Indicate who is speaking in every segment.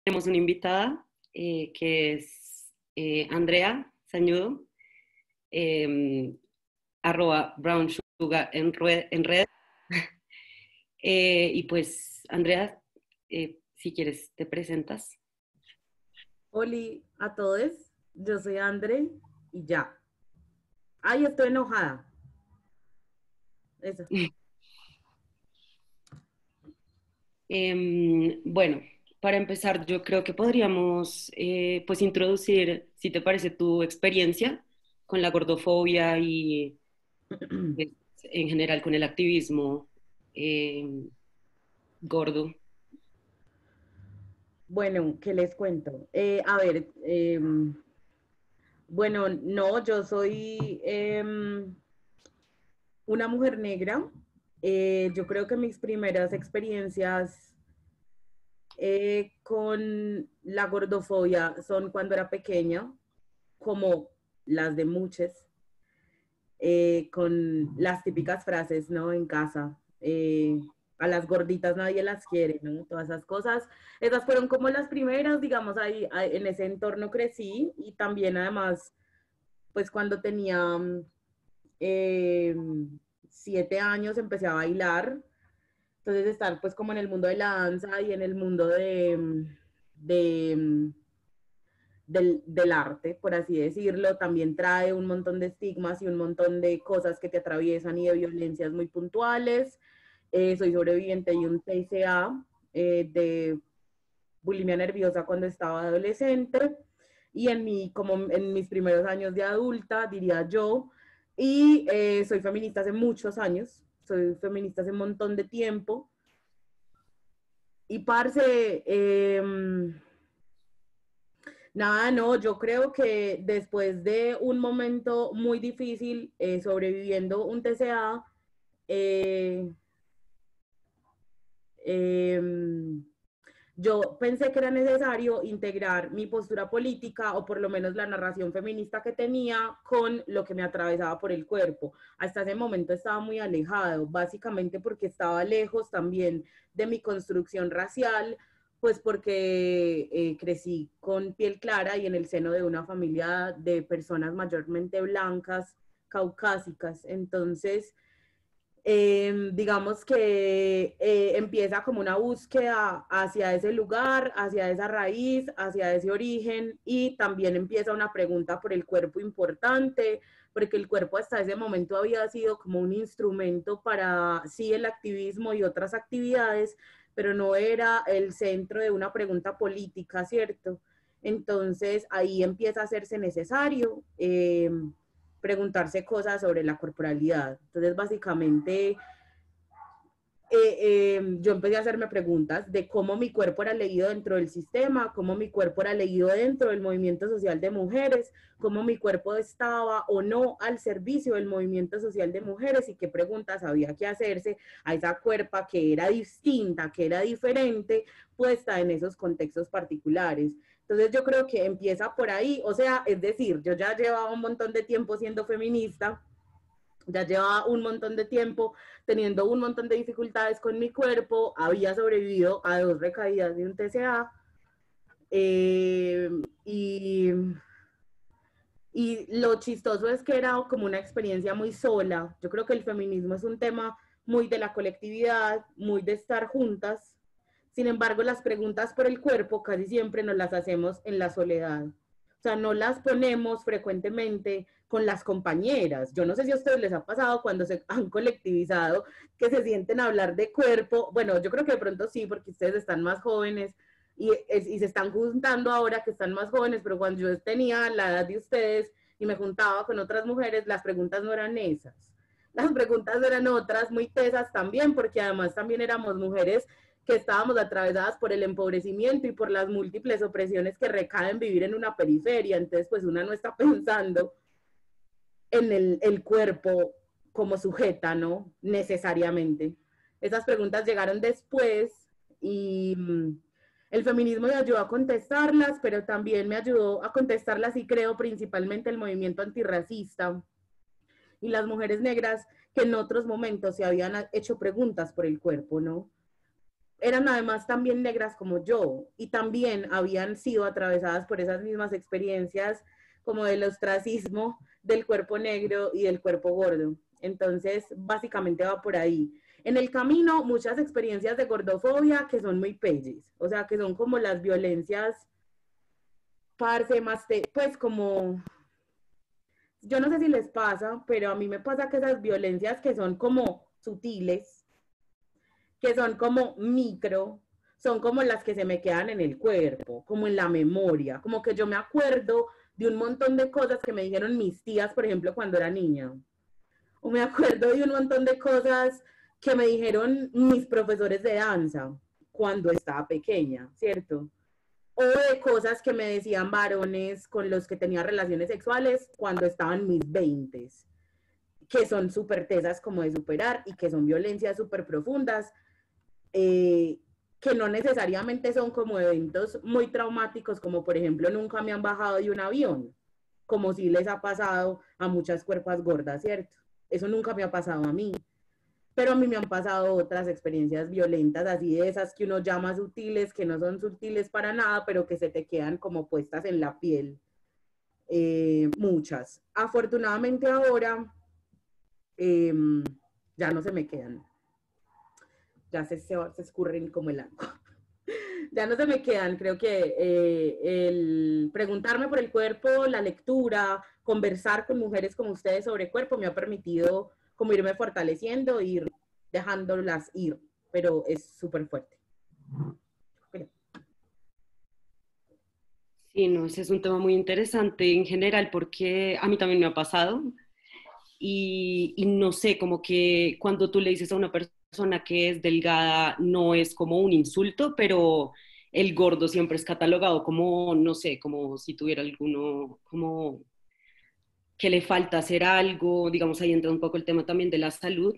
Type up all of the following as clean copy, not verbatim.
Speaker 1: Tenemos una invitada que es Andrea Sañudo, eh, arroba Brown Sugar en red. Y pues, Andrea, si quieres, te presentas.
Speaker 2: Oli a todos, yo soy André y ya. Ay, estoy enojada. Eso.
Speaker 1: Bueno, para empezar, yo creo que podríamos pues introducir, si te parece, tu experiencia con la gordofobia y pues, en general con el activismo eh, gordo.
Speaker 2: Bueno, ¿qué les cuento? Bueno, no, yo soy una mujer negra. Yo creo que mis primeras experiencias con la gordofobia son cuando era pequeña, como las de muchos. Con las típicas frases, ¿no? En casa. A las gorditas nadie las quiere, ¿no? Todas esas cosas. Esas fueron como las primeras, digamos, ahí en ese entorno crecí y también además, pues cuando tenía eh, 7 años empecé a bailar. Entonces estar pues como en el mundo de la danza y en el mundo de del arte, por así decirlo, también trae un montón de estigmas y un montón de cosas que te atraviesan y de violencias muy puntuales. Soy sobreviviente de un TCA, de bulimia nerviosa cuando estaba adolescente y como en mis primeros años de adulta, diría yo, y soy feminista hace muchos años, soy feminista hace un montón de tiempo. Y parce, nada, no, yo creo que después de un momento muy difícil sobreviviendo un TCA, eh, eh, yo pensé que era necesario integrar mi postura política o por lo menos la narración feminista que tenía con lo que me atravesaba por el cuerpo. Hasta ese momento estaba muy alejado, básicamente porque estaba lejos también de mi construcción racial, pues porque crecí con piel clara y en el seno de una familia de personas mayormente blancas, caucásicas. Entonces, digamos que empieza como una búsqueda hacia ese lugar, hacia esa raíz, hacia ese origen y también empieza una pregunta por el cuerpo importante, porque el cuerpo hasta ese momento había sido como un instrumento para sí el activismo y otras actividades, pero no era el centro de una pregunta política, ¿cierto? Entonces ahí empieza a hacerse necesario preguntarse cosas sobre la corporalidad. Entonces, básicamente, yo empecé a hacerme preguntas de cómo mi cuerpo era leído dentro del sistema, cómo mi cuerpo era leído dentro del movimiento social de mujeres, cómo mi cuerpo estaba o no al servicio del movimiento social de mujeres y qué preguntas había que hacerse a esa cuerpa que era distinta, que era diferente, puesta en esos contextos particulares. Entonces yo creo que empieza por ahí, o sea, es decir, yo ya llevaba un montón de tiempo siendo feminista, ya llevaba un montón de tiempo teniendo un montón de dificultades con mi cuerpo, había sobrevivido a 2 recaídas de un TCA eh, y, y lo chistoso es que era como una experiencia muy sola. Yo creo que el feminismo es un tema muy de la colectividad, muy de estar juntas. Sin embargo, las preguntas por el cuerpo casi siempre nos las hacemos en la soledad. O sea, no las ponemos frecuentemente con las compañeras. Yo no sé si a ustedes les ha pasado cuando se han colectivizado que se sienten a hablar de cuerpo. Bueno, yo creo que de pronto sí, porque ustedes están más jóvenes y se están juntando ahora que están más jóvenes, pero cuando yo tenía la edad de ustedes y me juntaba con otras mujeres, las preguntas no eran esas. Las preguntas eran otras, muy tesas también, porque además también éramos mujeres que estábamos atravesadas por el empobrecimiento y por las múltiples opresiones que recaen vivir en una periferia. Entonces, pues una no está pensando en el cuerpo como sujeta, ¿no? Necesariamente. Esas preguntas llegaron después y el feminismo me ayudó a contestarlas, pero también me ayudó a contestarlas y creo principalmente el movimiento antirracista y las mujeres negras que en otros momentos se habían hecho preguntas por el cuerpo, ¿no? eran además también negras como yo y también habían sido atravesadas por esas mismas experiencias como del ostracismo del cuerpo negro y del cuerpo gordo. Entonces, básicamente va por ahí. En el camino, muchas experiencias de gordofobia que son muy pelles, o sea, que son como las violencias, parce, más, pues como, yo no sé si les pasa, pero a mí me pasa que esas violencias que son como sutiles, que son como micro, son como las que se me quedan en el cuerpo, como en la memoria, como que yo me acuerdo de un montón de cosas que me dijeron mis tías, por ejemplo, cuando era niña. O me acuerdo de un montón de cosas que me dijeron mis profesores de danza cuando estaba pequeña, ¿cierto? O de cosas que me decían varones con los que tenía relaciones sexuales cuando estaban mis veintes, que son súper tesas como de superar y que son violencias súper profundas, que no necesariamente son como eventos muy traumáticos, como por ejemplo nunca me han bajado de un avión, como si les ha pasado a muchas cuerpas gordas, ¿cierto? Eso nunca me ha pasado a mí, pero a mí me han pasado otras experiencias violentas, así de esas que uno llama sutiles, que no son sutiles para nada, pero que se te quedan como puestas en la piel, muchas. Afortunadamente ahora eh, ya no se me quedan, ya se escurren como el agua. Ya no se me quedan, creo que el preguntarme por el cuerpo, la lectura, conversar con mujeres como ustedes sobre cuerpo me ha permitido como irme fortaleciendo, ir dejándolas ir, pero es súper fuerte.
Speaker 1: Sí, no, ese es un tema muy interesante en general porque a mí también me ha pasado y no sé, como que cuando tú le dices a una persona que es delgada no es como un insulto, pero el gordo siempre es catalogado como, no sé, como si tuviera alguno, como que le falta hacer algo, digamos, ahí entra un poco el tema también de la salud,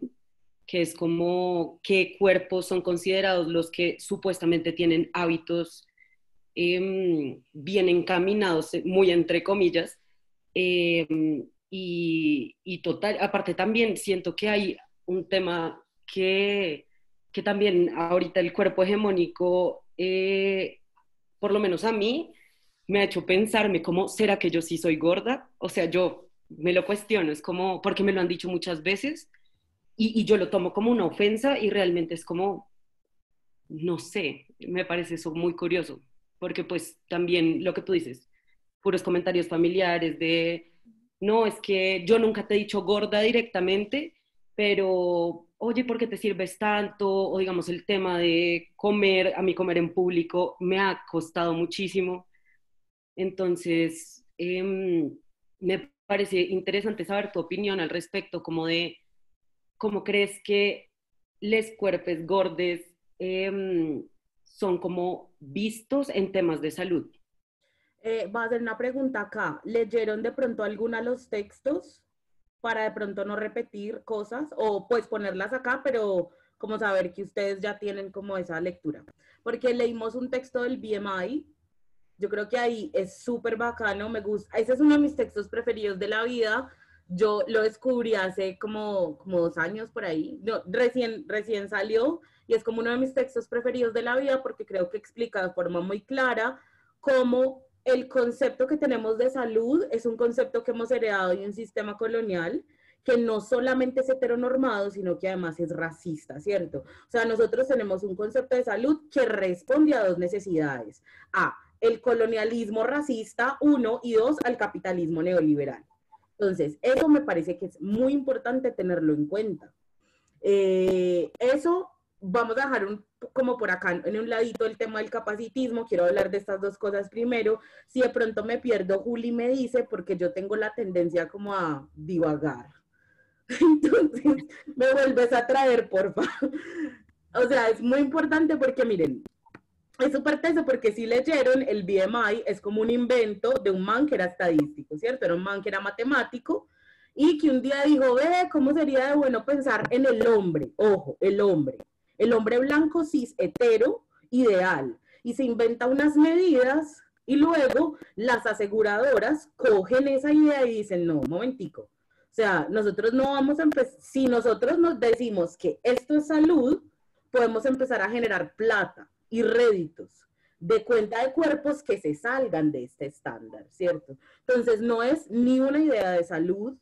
Speaker 1: que es como qué cuerpos son considerados los que supuestamente tienen hábitos bien encaminados, muy entre comillas, eh, y total, aparte también siento que hay un tema que también ahorita el cuerpo hegemónico, por lo menos a mí, me ha hecho pensarme como, ¿será que yo sí soy gorda? O sea, yo me lo cuestiono, es como, porque me lo han dicho muchas veces y yo lo tomo como una ofensa y realmente es como, no sé, me parece eso muy curioso, porque pues también lo que tú dices, puros comentarios familiares de, no, es que yo nunca te he dicho gorda directamente, pero oye, ¿por qué te sirves tanto? O digamos el tema de comer, a mí comer en público me ha costado muchísimo, entonces me parece interesante saber tu opinión al respecto, como de cómo crees que les cuerpos gordes son como vistos en temas de salud.
Speaker 2: Va a hacer una pregunta acá. ¿Leyeron de pronto alguna de los textos para de pronto no repetir cosas o pues ponerlas acá, pero como saber que ustedes ya tienen como esa lectura? Porque leímos un texto del BMI. Yo creo que ahí es súper bacano, me gusta. Ese es uno de mis textos preferidos de la vida. Yo lo descubrí hace como 2 años por ahí. No, recién salió y es como uno de mis textos preferidos de la vida porque creo que explica de forma muy clara cómo el concepto que tenemos de salud es un concepto que hemos heredado de un sistema colonial que no solamente es heteronormado, sino que además es racista, ¿cierto? O sea, nosotros tenemos un concepto de salud que responde a dos necesidades. A, el colonialismo racista, uno, y dos, al capitalismo neoliberal. Entonces, eso me parece que es muy importante tenerlo en cuenta. Eso vamos a dejar como por acá en un ladito el tema del capacitismo. Quiero hablar de estas dos cosas primero. Si de pronto me pierdo, Juli me dice, porque yo tengo la tendencia como a divagar. Entonces, me vuelves a traer, porfa. O sea, es muy importante porque miren, es súper teso porque si leyeron, el BMI es como un invento de un man que era estadístico, ¿cierto? Era un man que era matemático y que un día dijo, ve, ¿cómo sería de bueno pensar en el hombre? Ojo, el hombre blanco cis hetero ideal. Y se inventa unas medidas y luego las aseguradoras cogen esa idea y dicen, no, un momentico. O sea, nosotros no vamos a empezar, si nosotros nos decimos que esto es salud, podemos empezar a generar plata y réditos de cuenta de cuerpos que se salgan de este estándar, ¿cierto? Entonces no es ni una idea de salud,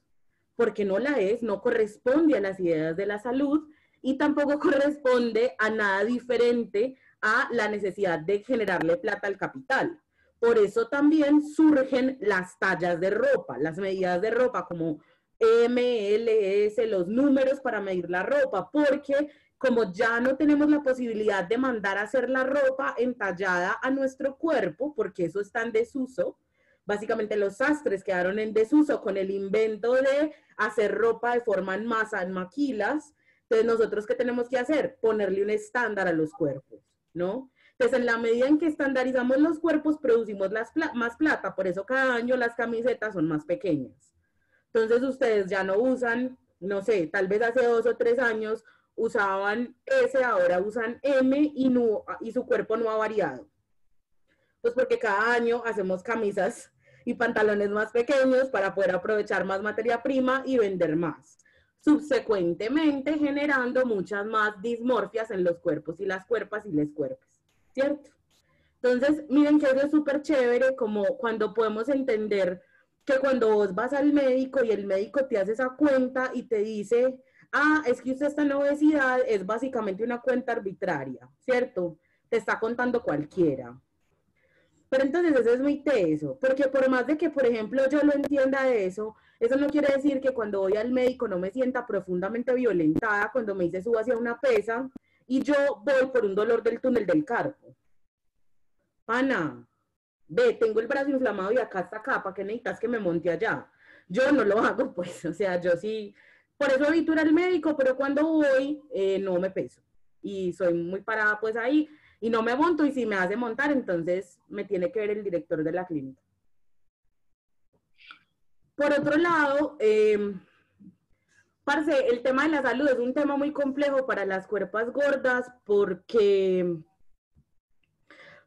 Speaker 2: porque no la es, no corresponde a las ideas de la salud y tampoco corresponde a nada diferente a la necesidad de generarle plata al capital. Por eso también surgen las tallas de ropa, las medidas de ropa como M, L, S, los números para medir la ropa, porque como ya no tenemos la posibilidad de mandar a hacer la ropa entallada a nuestro cuerpo, porque eso está en desuso, básicamente los sastres quedaron en desuso con el invento de hacer ropa de forma en masa, en maquilas. Entonces, ¿nosotros qué tenemos que hacer? Ponerle un estándar a los cuerpos, ¿no? Entonces, en la medida en que estandarizamos los cuerpos, producimos más plata. Por eso cada año las camisetas son más pequeñas. Entonces, ustedes ya no usan, no sé, tal vez hace 2 o 3 años usaban S, ahora usan M y su cuerpo no ha variado. Pues porque cada año hacemos camisas y pantalones más pequeños para poder aprovechar más materia prima y vender más, subsecuentemente generando muchas más dismorfias en los cuerpos y las cuerpas y les cuerpos, ¿cierto? Entonces, miren que eso es súper chévere, como cuando podemos entender que cuando vos vas al médico y el médico te hace esa cuenta y te dice, ah, es que usted está en obesidad, es básicamente una cuenta arbitraria, ¿cierto? Te está contando cualquiera. Pero entonces eso es muy teso, porque por más de que, por ejemplo, yo lo entienda de eso no quiere decir que cuando voy al médico no me sienta profundamente violentada cuando me dice suba hacia una pesa y yo voy por un dolor del túnel del carpo. Pana, ve, tengo el brazo inflamado y acá está acá, ¿para qué necesitas que me monte allá? Yo no lo hago, pues, o sea, yo sí, por eso evito ir al médico, pero cuando voy no me peso y soy muy parada pues ahí y no me monto y si me hace montar, entonces me tiene que ver el director de la clínica. Por otro lado, parce, el tema de la salud es un tema muy complejo para las cuerpas gordas porque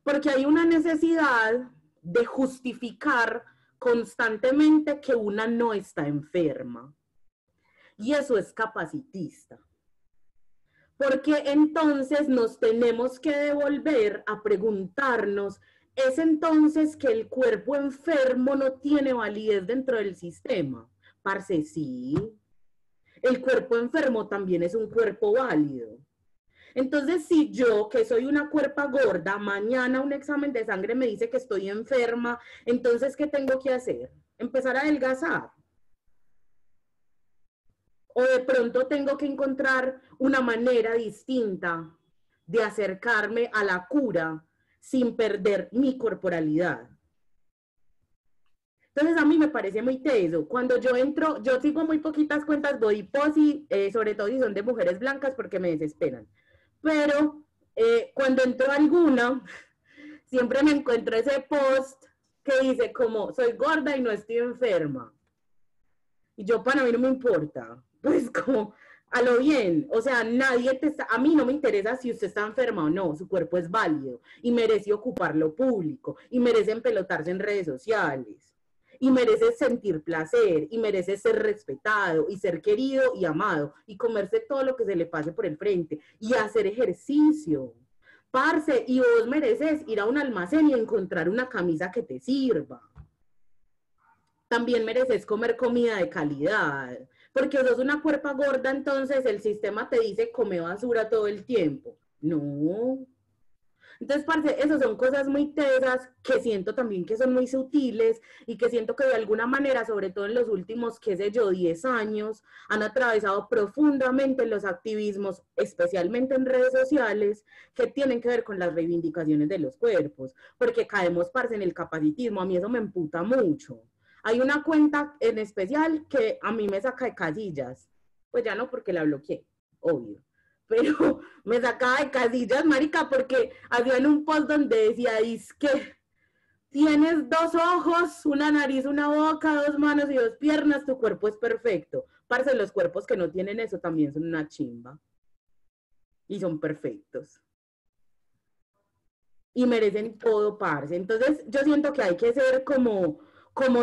Speaker 2: hay una necesidad de justificar constantemente que una no está enferma. Y eso es capacitista. Porque entonces nos tenemos que devolver a preguntarnos, ¿es entonces que el cuerpo enfermo no tiene validez dentro del sistema? Parce, sí. El cuerpo enfermo también es un cuerpo válido. Entonces, si yo, que soy una cuerpa gorda, mañana un examen de sangre me dice que estoy enferma, entonces, ¿qué tengo que hacer? Empezar a adelgazar. O de pronto tengo que encontrar una manera distinta de acercarme a la cura sin perder mi corporalidad. Entonces a mí me parece muy teso. Cuando yo entro, yo sigo muy poquitas cuentas body positive, sobre todo si son de mujeres blancas porque me desesperan. Pero cuando entro a alguna, siempre me encuentro ese post que dice como, soy gorda y no estoy enferma. Y yo, para mí no me importa. Pues como, a lo bien. O sea, nadie te está, a mí no me interesa si usted está enferma o no. Su cuerpo es válido y merece ocupar lo público y merece empelotarse en redes sociales. Y merece sentir placer, y merece ser respetado, y ser querido y amado, y comerse todo lo que se le pase por el frente, y hacer ejercicio. Parce, y vos mereces ir a un almacén y encontrar una camisa que te sirva. También mereces comer comida de calidad, porque sos una cuerpa gorda, entonces el sistema te dice come basura todo el tiempo. No. Entonces, parce, esas son cosas muy tesas que siento también que son muy sutiles y que siento que de alguna manera, sobre todo en los últimos, qué sé yo, 10 años, han atravesado profundamente los activismos, especialmente en redes sociales, que tienen que ver con las reivindicaciones de los cuerpos, porque caemos, parce, en el capacitismo. A mí eso me emputa mucho. Hay una cuenta en especial que a mí me saca de casillas, pues ya no porque la bloqueé, obvio. Pero me sacaba de casillas, marica, porque hacían un post donde decía, es que tienes 2 ojos, una nariz, una boca, 2 manos y 2 piernas, tu cuerpo es perfecto. Parce, los cuerpos que no tienen eso también son una chimba. Y son perfectos. Y merecen todo, parce. Entonces, yo siento que hay que ser como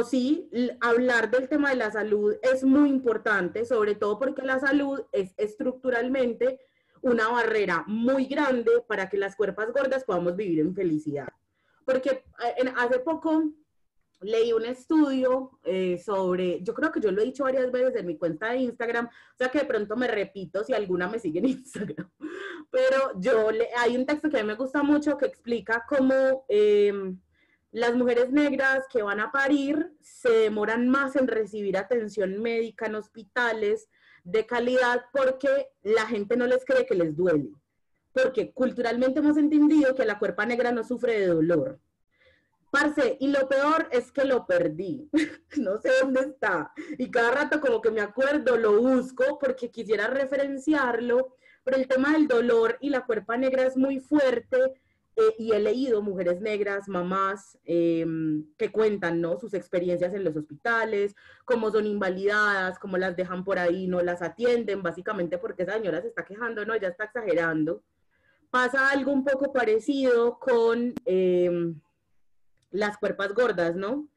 Speaker 2: sí, hablar del tema de la salud es muy importante, sobre todo porque la salud es estructuralmente una barrera muy grande para que las cuerpas gordas podamos vivir en felicidad. Porque hace poco leí un estudio sobre, yo creo que yo lo he dicho varias veces en mi cuenta de Instagram, o sea que de pronto me repito si alguna me sigue en Instagram, pero hay un texto que a mí me gusta mucho que explica cómo las mujeres negras que van a parir se demoran más en recibir atención médica en hospitales de calidad porque la gente no les cree que les duele. Porque culturalmente hemos entendido que la cuerpa negra no sufre de dolor. Parce, y lo peor es que lo perdí. No sé dónde está. Y cada rato como que me acuerdo, lo busco porque quisiera referenciarlo, pero el tema del dolor y la cuerpa negra es muy fuerte y he leído mujeres negras, mamás, que cuentan, ¿no?, sus experiencias en los hospitales, cómo son invalidadas, cómo las dejan por ahí, no las atienden, básicamente porque esa señora se está quejando, no, ella está exagerando. Pasa algo un poco parecido con las cuerpas gordas, ¿no?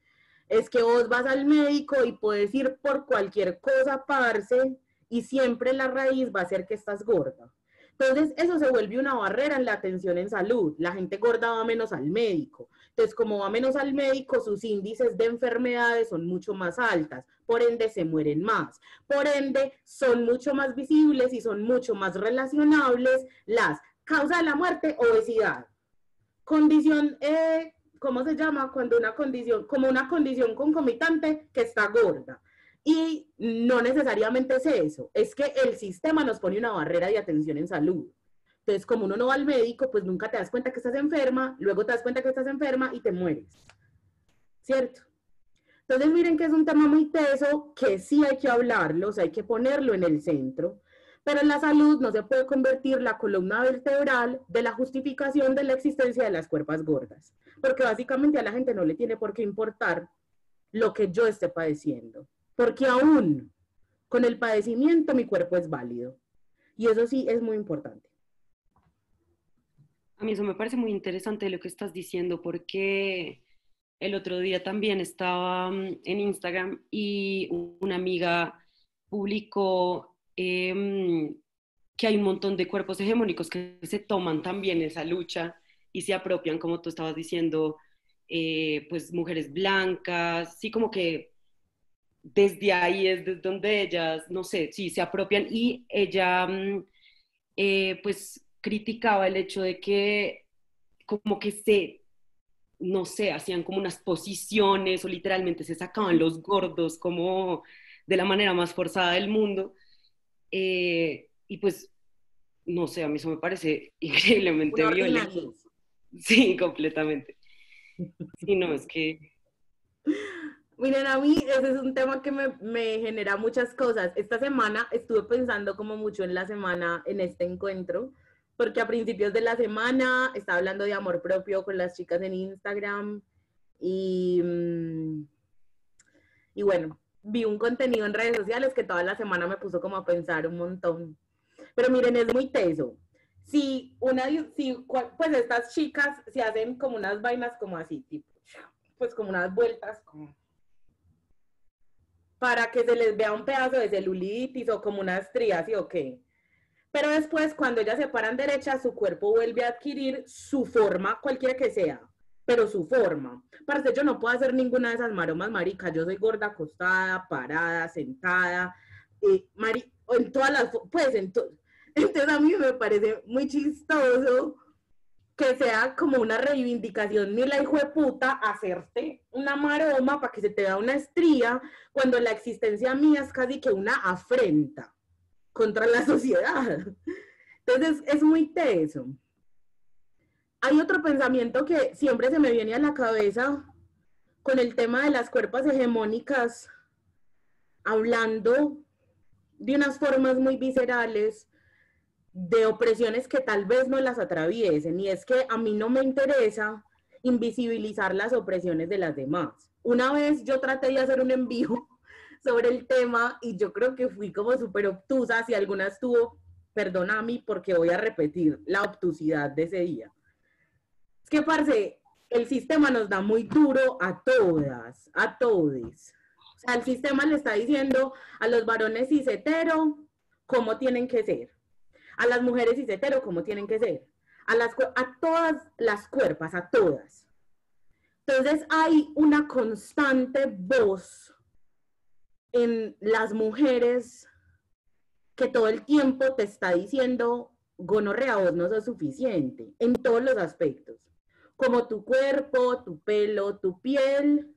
Speaker 2: Es que vos vas al médico y puedes ir por cualquier cosa, parce, y siempre la raíz va a ser que estás gorda. Entonces, eso se vuelve una barrera en la atención en salud. La gente gorda va menos al médico. Entonces, como va menos al médico, sus índices de enfermedades son mucho más altas. Por ende, se mueren más. Por ende, son mucho más visibles y son mucho más relacionables las causas de la muerte, obesidad. Condición, ¿cómo se llama? Cuando una condición, como una condición concomitante que está gorda. Y no necesariamente es eso, es que el sistema nos pone una barrera de atención en salud. Entonces, como uno no va al médico, pues nunca te das cuenta que estás enferma, luego te das cuenta que estás enferma y te mueres. ¿Cierto? Entonces, miren que es un tema muy teso, que sí hay que hablarlo, o sea, hay que ponerlo en el centro, pero en la salud no se puede convertir la columna vertebral de la justificación de la existencia de las cuerpas gordas, porque básicamente a la gente no le tiene por qué importar lo que yo esté padeciendo. Porque aún con el padecimiento mi cuerpo es válido. Y eso sí es muy importante.
Speaker 1: A mí eso me parece muy interesante lo que estás diciendo porque el otro día también estaba en Instagram y una amiga publicó que hay un montón de cuerpos hegemónicos que se toman también esa lucha y se apropian, como tú estabas diciendo, pues mujeres blancas, sí, como que desde ahí es desde donde ellas, no sé, sí, se apropian y ella pues criticaba el hecho de que como que no sé, hacían como unas posiciones o literalmente se sacaban los gordos como de la manera más forzada del mundo. Y pues, no sé, a mí eso me parece increíblemente
Speaker 2: Una
Speaker 1: violento.
Speaker 2: ordinariedad.
Speaker 1: Sí, completamente. Sí, no, es que
Speaker 2: Miren, a mí ese es un tema que me genera muchas cosas. Esta semana estuve pensando como mucho en la semana, en este encuentro, porque a principios de la semana estaba hablando de amor propio con las chicas en Instagram y, y bueno, vi un contenido en redes sociales que toda la semana me puso como a pensar un montón. Pero miren, es muy teso. Pues estas chicas se hacen como unas vainas como así, tipo, pues como unas vueltas como para que se les vea un pedazo de celulitis o como una estría, ¿sí o qué? Pero después, cuando ellas se paran derechas, su cuerpo vuelve a adquirir su forma, cualquiera que sea, pero su forma. Parce, yo no puedo hacer ninguna de esas maromas, marica. Yo soy gorda, acostada, parada, sentada, en todas las, pues, entonces a mí me parece muy chistoso que sea como una reivindicación, ni la hijo de puta, hacerte una maroma para que se te vea una estría, cuando la existencia mía es casi que una afrenta contra la sociedad. Entonces es muy teso. Hay otro pensamiento que siempre se me viene a la cabeza con el tema de las cuerpas hegemónicas, hablando de unas formas muy viscerales de opresiones que tal vez no las atraviesen, y es que a mí no me interesa invisibilizar las opresiones de las demás. Una vez yo traté de hacer un envío sobre el tema y yo creo que fui como súper obtusa, si alguna estuvo, perdona a mí porque voy a repetir la obtusidad de ese día. Es que, parce, el sistema nos da muy duro a todas, a todes. O sea, el sistema le está diciendo a los varones cis hetero cómo tienen que ser, A las mujeres cis hetero, ¿cómo tienen que ser? A todas las cuerpas, a todas. Entonces hay una constante voz en las mujeres que todo el tiempo te está diciendo, gonorrea, vos no sos suficiente, en todos los aspectos, como tu cuerpo, tu pelo, tu piel,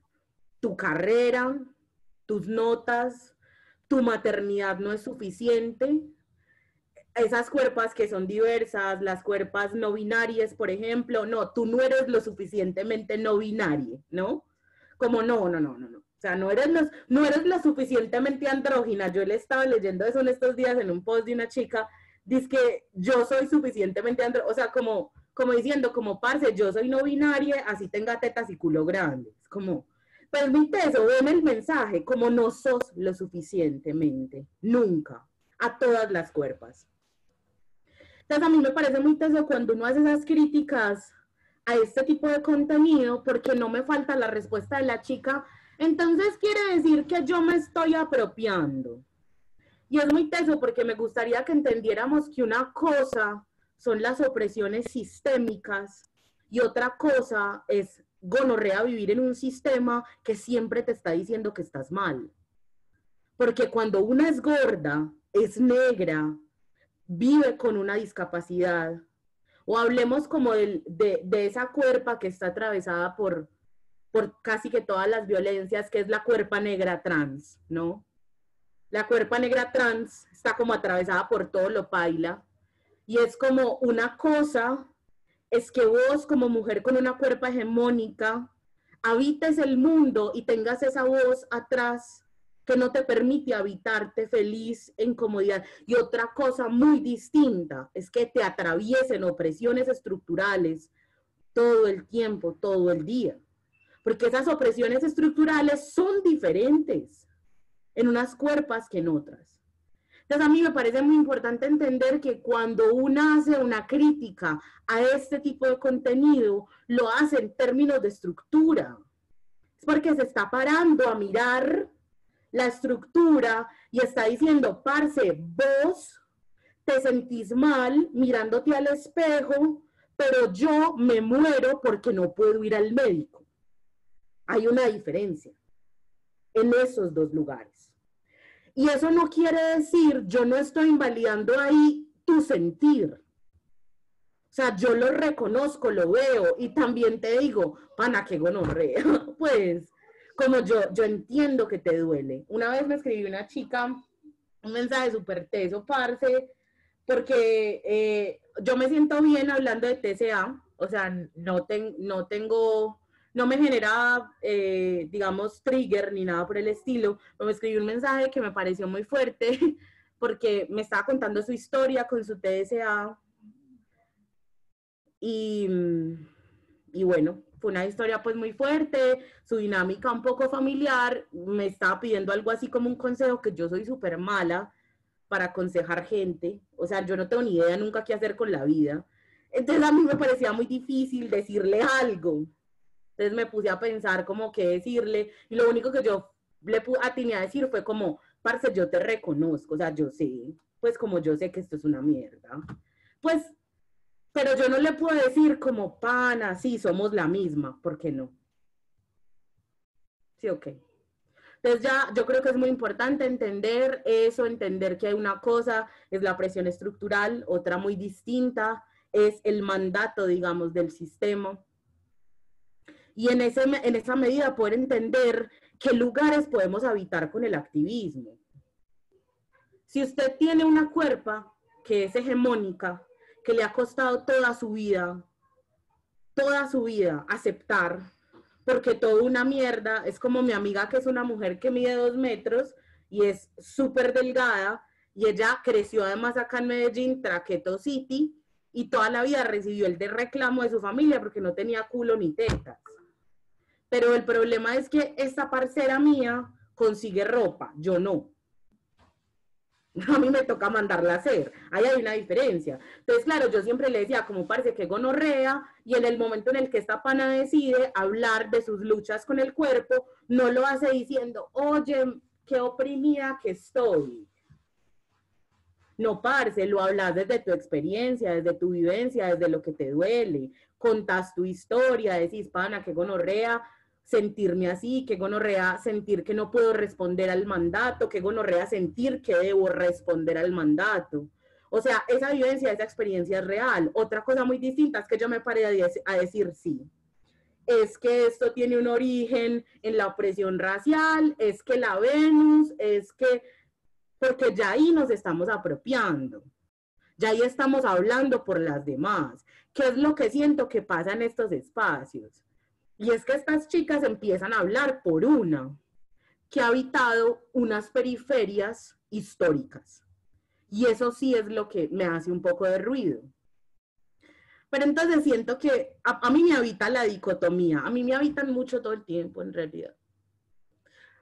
Speaker 2: tu carrera, tus notas, tu maternidad no es suficiente. Esas cuerpas que son diversas, las cuerpas no binarias, por ejemplo, no, tú no eres lo suficientemente no binaria, ¿no? Como no. O sea, no eres lo suficientemente andrógina. Yo le estaba leyendo eso en estos días en un post de una chica, dice que yo soy suficientemente andrógina, o sea, como diciendo, como parce, yo soy no binaria, así tenga tetas y culo grandes, como, pues muy teso, ven el mensaje, como no sos lo suficientemente, nunca, a todas las cuerpas. Entonces a mí me parece muy teso cuando uno hace esas críticas a este tipo de contenido, porque no me falta la respuesta de la chica, entonces quiere decir que yo me estoy apropiando. Y es muy teso porque me gustaría que entendiéramos que una cosa son las opresiones sistémicas y otra cosa es gonorrea vivir en un sistema que siempre te está diciendo que estás mal. Porque cuando una es gorda, es negra, vive con una discapacidad, o hablemos como de esa cuerpa que está atravesada por casi que todas las violencias, que es la cuerpa negra trans, ¿no? La cuerpa negra trans está como atravesada por todo lo paila, y es como una cosa, es que vos como mujer con una cuerpa hegemónica, habites el mundo y tengas esa voz atrás que no te permite habitarte feliz en comodidad. Y otra cosa muy distinta es que te atraviesen opresiones estructurales todo el tiempo, todo el día. Porque esas opresiones estructurales son diferentes en unas cuerpas que en otras. Entonces a mí me parece muy importante entender que cuando uno hace una crítica a este tipo de contenido, lo hace en términos de estructura. Es porque se está parando a mirar la estructura y está diciendo, parce, vos te sentís mal mirándote al espejo, pero yo me muero porque no puedo ir al médico. Hay una diferencia en esos dos lugares. Y eso no quiere decir, yo no estoy invalidando ahí tu sentir. O sea, yo lo reconozco, lo veo y también te digo, pana, qué gonorrea. Pues, como yo entiendo que te duele. Una vez me escribió una chica un mensaje súper teso, parce, porque yo me siento bien hablando de TCA, o sea, no me genera, digamos, trigger ni nada por el estilo, pero me escribió un mensaje que me pareció muy fuerte, porque me estaba contando su historia con su TSA, y bueno, fue una historia pues muy fuerte, su dinámica un poco familiar, me estaba pidiendo algo así como un consejo, que yo soy súper mala para aconsejar gente, o sea, yo no tengo ni idea nunca qué hacer con la vida, entonces a mí me parecía muy difícil decirle algo, entonces me puse a pensar como qué decirle, y lo único que yo le atiné a decir fue como, parce, yo te reconozco, o sea, yo sé, pues como yo sé que esto es una mierda, pues, pero yo no le puedo decir como, pana, sí, somos la misma, ¿por qué no? Sí, ok. Entonces ya yo creo que es muy importante entender eso, entender que hay una cosa, es la presión estructural, otra muy distinta es el mandato, digamos, del sistema. Y en esa medida poder entender qué lugares podemos habitar con el activismo. Si usted tiene una cuerpa que es hegemónica, que le ha costado toda su vida aceptar, porque toda una mierda, es como mi amiga que es una mujer que mide 2 metros y es súper delgada, y ella creció además acá en Medellín, Traqueto City, y toda la vida recibió el de reclamo de su familia porque no tenía culo ni tetas. Pero el problema es que esta parcera mía consigue ropa, yo no. A mí me toca mandarla a hacer, ahí hay una diferencia. Entonces, claro, yo siempre le decía, como parce, que gonorrea, y en el momento en el que esta pana decide hablar de sus luchas con el cuerpo, no lo hace diciendo, oye, qué oprimida que estoy. No, parce, lo hablas desde tu experiencia, desde tu vivencia, desde lo que te duele. Contás tu historia, decís, pana, qué gonorrea sentirme así, qué gonorrea sentir que no puedo responder al mandato, qué gonorrea sentir que debo responder al mandato. O sea, esa vivencia, esa experiencia es real. Otra cosa muy distinta es que yo me paré a decir sí. Es que esto tiene un origen en la opresión racial, es que la Venus, es que, porque ya ahí nos estamos apropiando, ya ahí estamos hablando por las demás. ¿Qué es lo que siento que pasa en estos espacios? Y es que estas chicas empiezan a hablar por una que ha habitado unas periferias históricas. Y eso sí es lo que me hace un poco de ruido. Pero entonces siento que a mí me habita la dicotomía, a mí me habitan mucho todo el tiempo en realidad.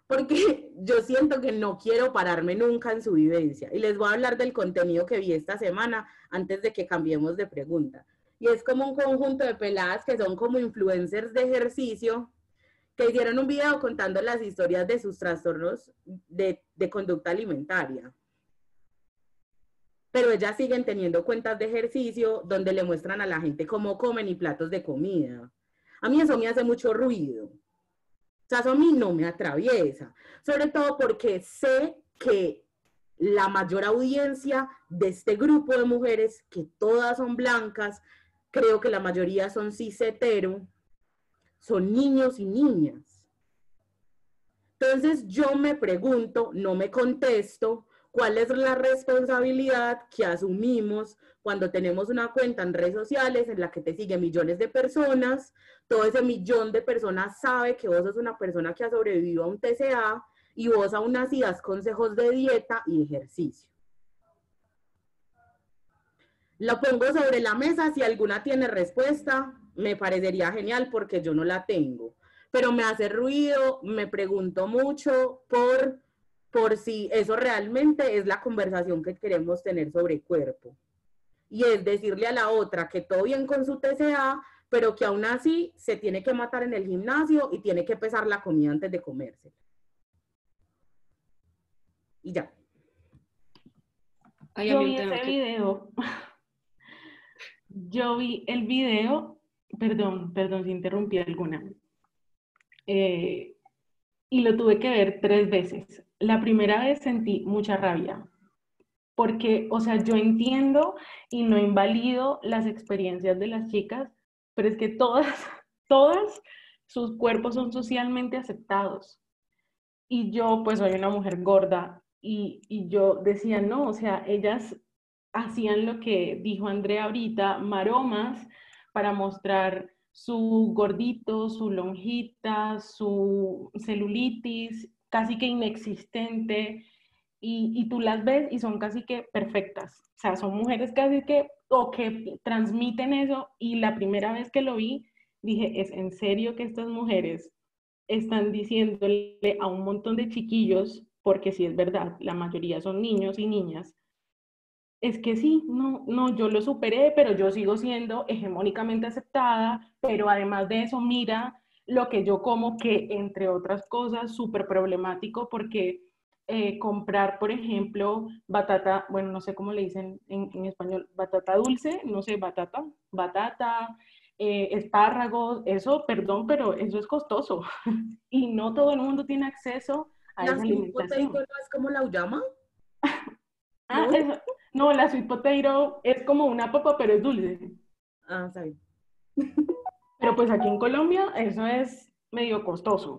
Speaker 2: Porque yo siento que no quiero pararme nunca en su vivencia. Y les voy a hablar del contenido que vi esta semana antes de que cambiemos de pregunta. Y es como un conjunto de peladas que son como influencers de ejercicio, que hicieron un video contando las historias de sus trastornos de conducta alimentaria. Pero ellas siguen teniendo cuentas de ejercicio donde le muestran a la gente cómo comen y platos de comida. A mí eso me hace mucho ruido. O sea, eso a mí no me atraviesa. Sobre todo porque sé que la mayor audiencia de este grupo de mujeres, que todas son blancas, creo que la mayoría son cis hetero, son niños y niñas. Entonces yo me pregunto, no me contesto, ¿cuál es la responsabilidad que asumimos cuando tenemos una cuenta en redes sociales en la que te siguen millones de personas? Todo ese millón de personas sabe que vos sos una persona que ha sobrevivido a un TCA y vos aún así das consejos de dieta y ejercicio. Lo pongo sobre la mesa, si alguna tiene respuesta, me parecería genial porque yo no la tengo. Pero me hace ruido, me pregunto mucho por si eso realmente es la conversación que queremos tener sobre cuerpo. Y es decirle a la otra que todo bien con su TCA, pero que aún así se tiene que matar en el gimnasio y tiene que pesar la comida antes de comerse. Y ya.
Speaker 1: Ay, a
Speaker 3: Yo
Speaker 1: mí un
Speaker 3: vi
Speaker 1: tema
Speaker 3: ese
Speaker 1: que...
Speaker 3: video, yo vi el video, perdón si interrumpí alguna, eh, y lo tuve que ver 3 veces. La primera vez sentí mucha rabia, porque, o sea, yo entiendo y no invalido las experiencias de las chicas, pero es que todas, todas sus cuerpos son socialmente aceptados. Y yo, pues, soy una mujer gorda y yo decía, no, o sea, ellas hacían lo que dijo Andrea ahorita, maromas para mostrar su gordito, su lonjita, su celulitis, casi que inexistente, y tú las ves y son casi que perfectas. O sea, son mujeres casi que, o que transmiten eso, y la primera vez que lo vi, dije, ¿es en serio que estas mujeres están diciéndole a un montón de chiquillos, porque si es verdad, la mayoría son niños y niñas, es que sí, no, no, yo lo superé, pero yo sigo siendo hegemónicamente aceptada, pero además de eso, mira lo que yo como, que entre otras cosas, súper problemático, porque comprar, por ejemplo, batata, bueno, no sé cómo le dicen en español, batata dulce, no sé, batata, espárragos, eso, perdón, pero eso es costoso y no todo el mundo tiene acceso a
Speaker 2: ¿La
Speaker 3: esa
Speaker 2: sweet potato no
Speaker 3: alimentación.
Speaker 2: es como la llama?
Speaker 3: Ah,
Speaker 2: ¿No?
Speaker 3: eso, no, la sweet potato es como una papa, pero es dulce.
Speaker 2: Ah, está bien.
Speaker 3: Pero pues aquí en Colombia eso es medio costoso.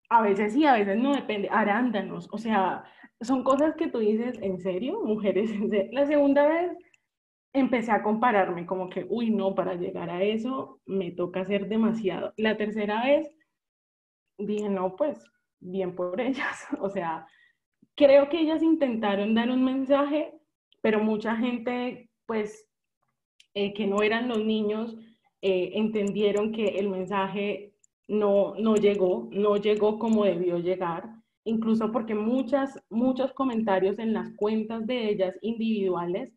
Speaker 3: A veces sí, a veces no, depende. Arándanos, o sea, son cosas que tú dices, ¿en serio? Mujeres, ¿en serio? La segunda vez empecé a compararme, como que, uy, no, para llegar a eso me toca hacer demasiado. La tercera vez dije, no, pues, bien por ellas. O sea, creo que ellas intentaron dar un mensaje, pero mucha gente, pues, que no eran los niños, entendieron que el mensaje no llegó como debió llegar, incluso porque muchos comentarios en las cuentas de ellas individuales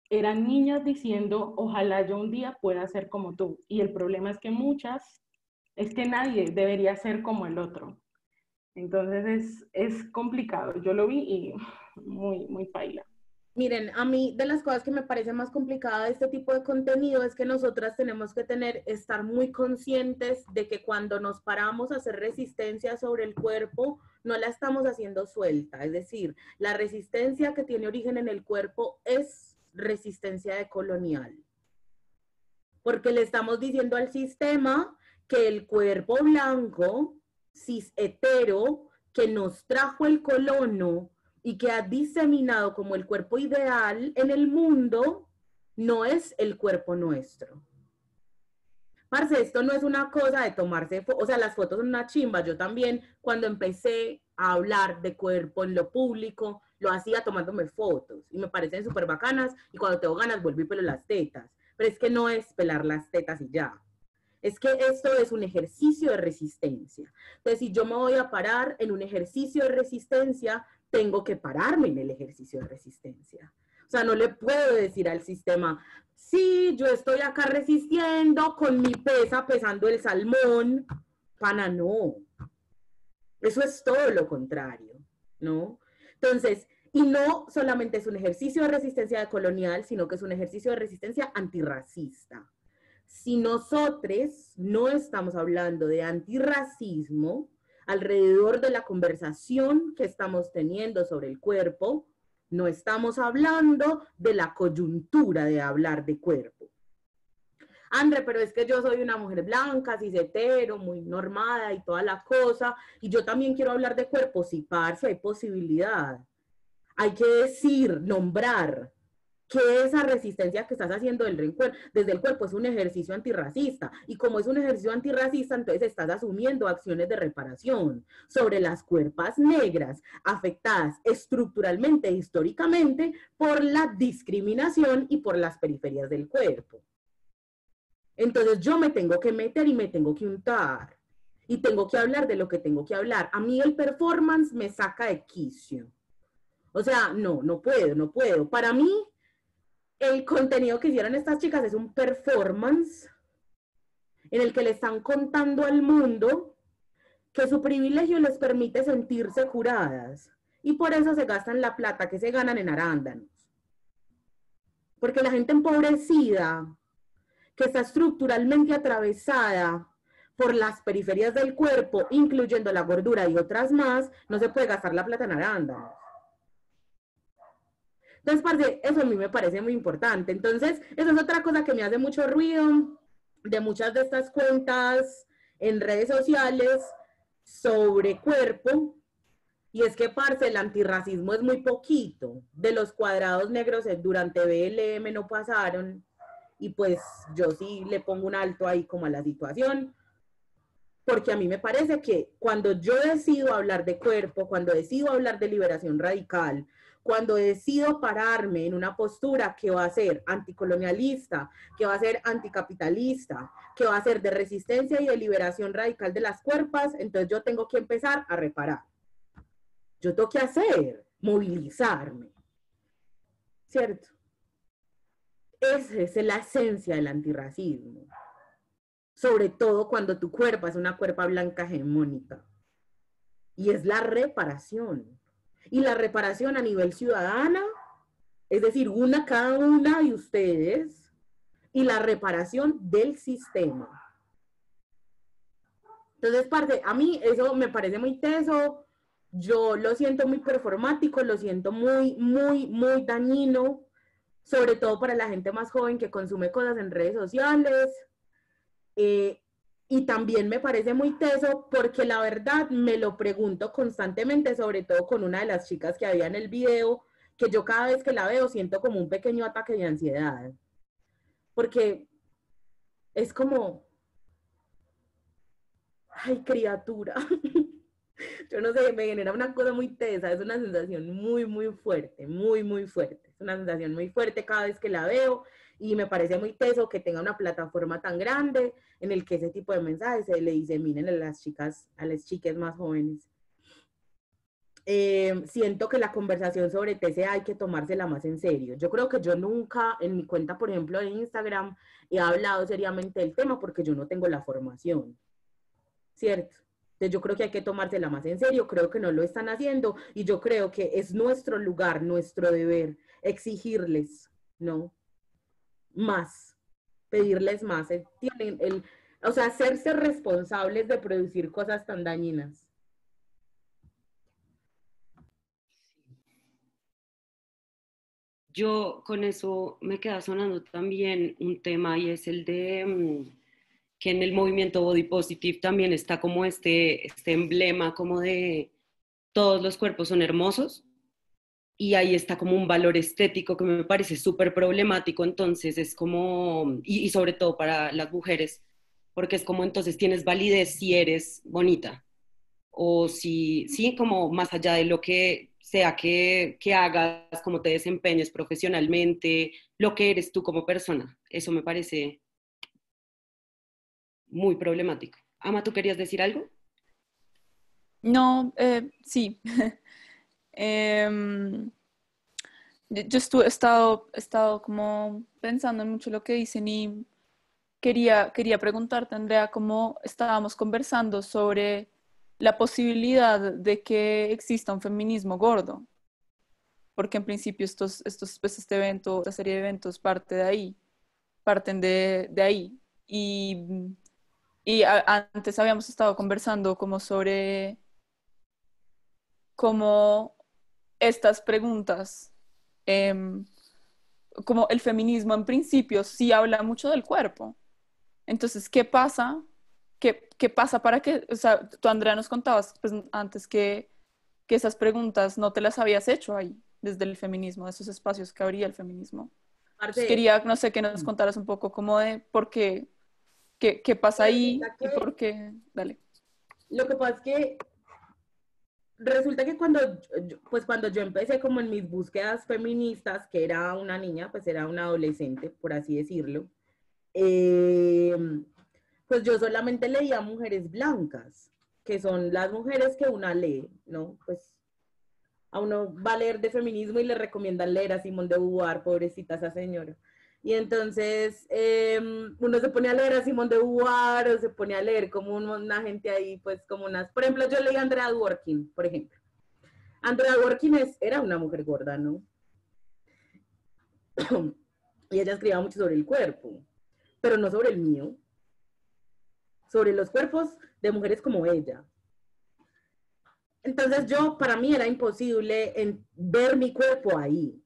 Speaker 3: eran niñas diciendo, ojalá yo un día pueda ser como tú. Y el problema es que es que nadie debería ser como el otro. Entonces es complicado. Yo lo vi y muy, muy paila.
Speaker 2: Miren, a mí de las cosas que me parece más complicada de este tipo de contenido es que nosotras tenemos que estar muy conscientes de que cuando nos paramos a hacer resistencia sobre el cuerpo, no la estamos haciendo suelta. Es decir, la resistencia que tiene origen en el cuerpo es resistencia decolonial. Porque le estamos diciendo al sistema que el cuerpo blanco, cis hetero, que nos trajo el colono, y que ha diseminado como el cuerpo ideal en el mundo, no es el cuerpo nuestro. Parce, esto no es una cosa de tomarse, o sea, las fotos son una chimba. Yo también, cuando empecé a hablar de cuerpo en lo público, lo hacía tomándome fotos y me parecen súper bacanas, y cuando tengo ganas vuelvo y pelo las tetas. Pero es que no es pelar las tetas y ya. Es que esto es un ejercicio de resistencia. Entonces, si yo me voy a parar en un ejercicio de resistencia, tengo que pararme en el ejercicio de resistencia. O sea, no le puedo decir al sistema, sí, yo estoy acá resistiendo con mi pesa pesando el salmón. Pana, no. Eso es todo lo contrario, ¿no? Entonces, y no solamente es un ejercicio de resistencia decolonial, sino que es un ejercicio de resistencia antirracista. Si nosotros no estamos hablando de antirracismo alrededor de la conversación que estamos teniendo sobre el cuerpo, no estamos hablando de la coyuntura de hablar de cuerpo. André, pero es que yo soy una mujer blanca, cis hetero, muy normada y toda la cosa, y yo también quiero hablar de cuerpo. Sí, parce, hay posibilidad. Hay que decir, nombrar, que esa resistencia que estás haciendo desde el cuerpo es un ejercicio antirracista. Y como es un ejercicio antirracista, entonces estás asumiendo acciones de reparación sobre las cuerpas negras afectadas estructuralmente e históricamente por la discriminación y por las periferias del cuerpo. Entonces yo me tengo que meter y me tengo que untar. Y tengo que hablar de lo que tengo que hablar. A mí el performance me saca de quicio. O sea, no puedo. Para mí, el contenido que hicieron estas chicas es un performance en el que le están contando al mundo que su privilegio les permite sentirse curadas, y por eso se gastan la plata que se ganan en arándanos. Porque la gente empobrecida, que está estructuralmente atravesada por las periferias del cuerpo, incluyendo la gordura y otras más, no se puede gastar la plata en arándanos. Entonces, parce, eso a mí me parece muy importante. Entonces, eso es otra cosa que me hace mucho ruido de muchas de estas cuentas en redes sociales sobre cuerpo, y es que, parce, el antirracismo es muy poquito. De los cuadrados negros durante BLM no pasaron, y pues yo sí le pongo un alto ahí como a la situación, porque a mí me parece que cuando yo decido hablar de cuerpo, cuando decido hablar de liberación radical, cuando decido pararme en una postura que va a ser anticolonialista, que va a ser anticapitalista, que va a ser de resistencia y de liberación radical de las cuerpas, entonces yo tengo que empezar a reparar. Yo tengo que hacer, movilizarme, ¿cierto? Esa es la esencia del antirracismo. Sobre todo cuando tu cuerpo es una cuerpa blanca hegemónica. Y es la reparación. Y la reparación a nivel ciudadana, es decir, cada una de ustedes, y la reparación del sistema. Entonces, parce, a mí eso me parece muy teso. Yo lo siento muy performático, lo siento muy dañino, sobre todo para la gente más joven que consume cosas en redes sociales. Y también me parece muy teso porque la verdad me lo pregunto constantemente, sobre todo con una de las chicas que había en el video, que yo cada vez que la veo siento como un pequeño ataque de ansiedad. Porque es como, ay, criatura. Yo no sé, me genera una cosa muy tesa, es una sensación muy fuerte, muy fuerte. Es una sensación muy fuerte cada vez que la veo, y me parece muy teso que tenga una plataforma tan grande en el que ese tipo de mensajes se le diseminen a las chicas más jóvenes. Siento que la conversación sobre TCA hay que tomársela más en serio. Yo creo que yo nunca en mi cuenta, por ejemplo, de Instagram, he hablado seriamente del tema porque yo no tengo la formación, ¿cierto? Entonces yo creo que hay que tomársela más en serio, creo que no lo están haciendo y yo creo que es nuestro lugar, nuestro deber exigirles, ¿no? Más, pedirles más. Tienen o sea, hacerse responsables de producir cosas tan dañinas.
Speaker 1: Yo con eso me queda sonando también un tema y es el de que en el movimiento Body Positive también está como este emblema como de todos los cuerpos son hermosos y ahí está como un valor estético que me parece súper problemático, entonces es como, y sobre todo para las mujeres, porque es como entonces tienes validez si eres bonita o si, sí, como más allá de lo que sea que hagas, cómo te desempeñes profesionalmente, lo que eres tú como persona. Eso me parece muy problemático. Ama, ¿tú querías decir algo?
Speaker 4: No, sí. Em, he estado como pensando en mucho lo que dicen y quería preguntarte, Andrea, cómo estábamos conversando sobre la posibilidad de que exista un feminismo gordo, porque en principio pues este evento, esta serie de eventos parte de ahí, parten de ahí. Antes habíamos estado conversando como sobre cómo estas preguntas, em, como el feminismo en principio sí habla mucho del cuerpo. Entonces, ¿qué pasa? ¿Qué pasa para que, o sea, tú, Andrea, nos contabas pues, antes que esas preguntas no te las habías hecho ahí, desde el feminismo, de esos espacios que abría el feminismo? Entonces,
Speaker 2: Aparte,
Speaker 4: quería, no sé, que nos contaras un poco como de por qué, qué pasa ahí y por qué. Dale.
Speaker 2: lo que pasa es que resulta que cuando yo empecé como en mis búsquedas feministas, que era una niña, pues era una adolescente, por así decirlo, eh, pues yo solamente leía mujeres blancas, que son las mujeres que una lee, ¿no? Pues a uno va a leer de feminismo y le recomiendan leer a Simone de Beauvoir, pobrecita esa señora. Y entonces uno se pone a leer a Simone de Beauvoir o se pone a leer como una gente ahí, pues como unas, por ejemplo, yo leí a Andrea Dworkin, por ejemplo. Andrea Dworkin era una mujer gorda, ¿no? Y ella escribía mucho sobre el cuerpo, pero no sobre el mío, sobre los cuerpos de mujeres como ella. Entonces para mí era imposible ver mi cuerpo ahí.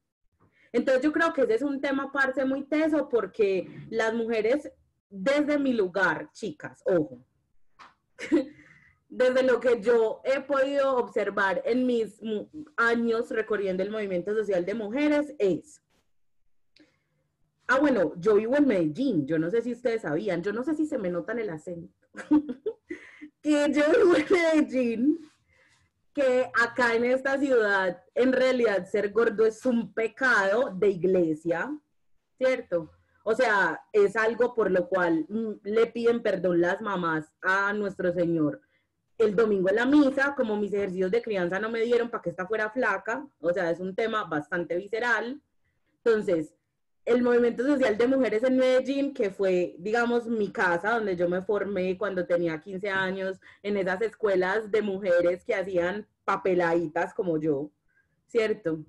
Speaker 2: Entonces yo creo que ese es un tema, parce, muy teso, porque las mujeres, desde mi lugar, chicas, ojo, desde lo que yo he podido observar en mis años recorriendo el movimiento social de mujeres es, bueno, yo vivo en Medellín, yo no sé si ustedes sabían, yo no sé si se me nota en el acento, que yo vivo en Medellín, que acá en esta ciudad, en realidad ser gordo es un pecado de iglesia, ¿cierto? O sea, es algo por lo cual le piden perdón las mamás a nuestro Señor el domingo en la misa, como mis ejercicios de crianza no me dieron para que esta fuera flaca, o sea, es un tema bastante visceral. Entonces, el movimiento social de mujeres en Medellín, que fue, digamos, mi casa, donde yo me formé cuando tenía 15 años, en esas escuelas de mujeres que hacían papeladitas como yo, ¿cierto?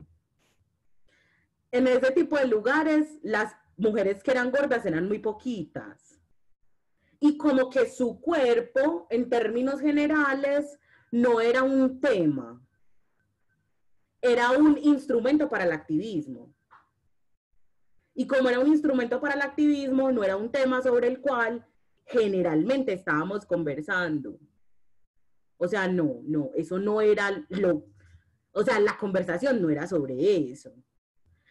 Speaker 2: En ese tipo de lugares, las mujeres que eran gordas eran muy poquitas. Y como que su cuerpo, en términos generales, no era un tema, era un instrumento para el activismo. Y como era un instrumento para el activismo, no era un tema sobre el cual generalmente estábamos conversando. O sea, no, eso no era o sea, la conversación no era sobre eso.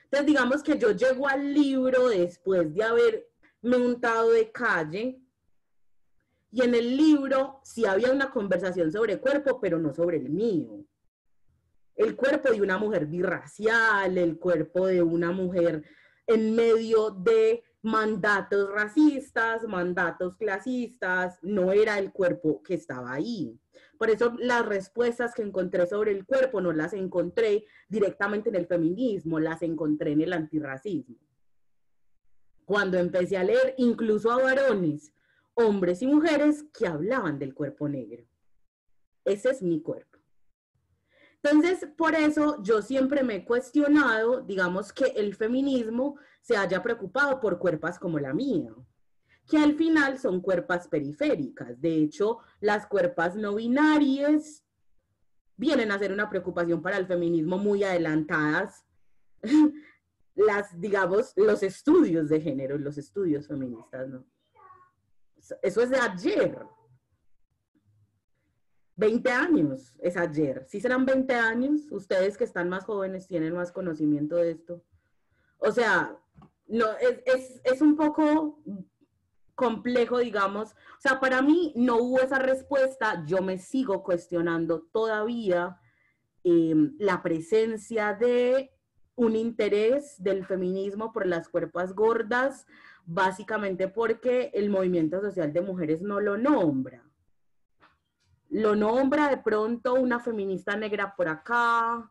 Speaker 2: Entonces, digamos que yo llego al libro después de haberme untado de calle, y en el libro sí había una conversación sobre el cuerpo, pero no sobre el mío. El cuerpo de una mujer birracial, el cuerpo de una mujer en medio de mandatos racistas, mandatos clasistas, no era el cuerpo que estaba ahí. Por eso las respuestas que encontré sobre el cuerpo no las encontré directamente en el feminismo, las encontré en el antirracismo. Cuando empecé a leer incluso a varones, hombres y mujeres que hablaban del cuerpo negro. ese es mi cuerpo. Entonces, por eso yo siempre me he cuestionado, digamos, que el feminismo se haya preocupado por cuerpos como la mía, que al final son cuerpos periféricas. De hecho, las cuerpos no binarias vienen a ser una preocupación para el feminismo muy adelantadas digamos, los estudios de género, los estudios feministas, ¿no? Eso es de ayer. 20 años es ayer. ¿Sí serán 20 años? Ustedes que están más jóvenes tienen más conocimiento de esto. O sea, no, es un poco complejo, digamos. O sea, para mí no hubo esa respuesta. Yo me sigo cuestionando todavía la presencia de un interés del feminismo por las cuerpas gordas, básicamente porque el movimiento social de mujeres no lo nombra. Lo nombra de pronto una feminista negra por acá,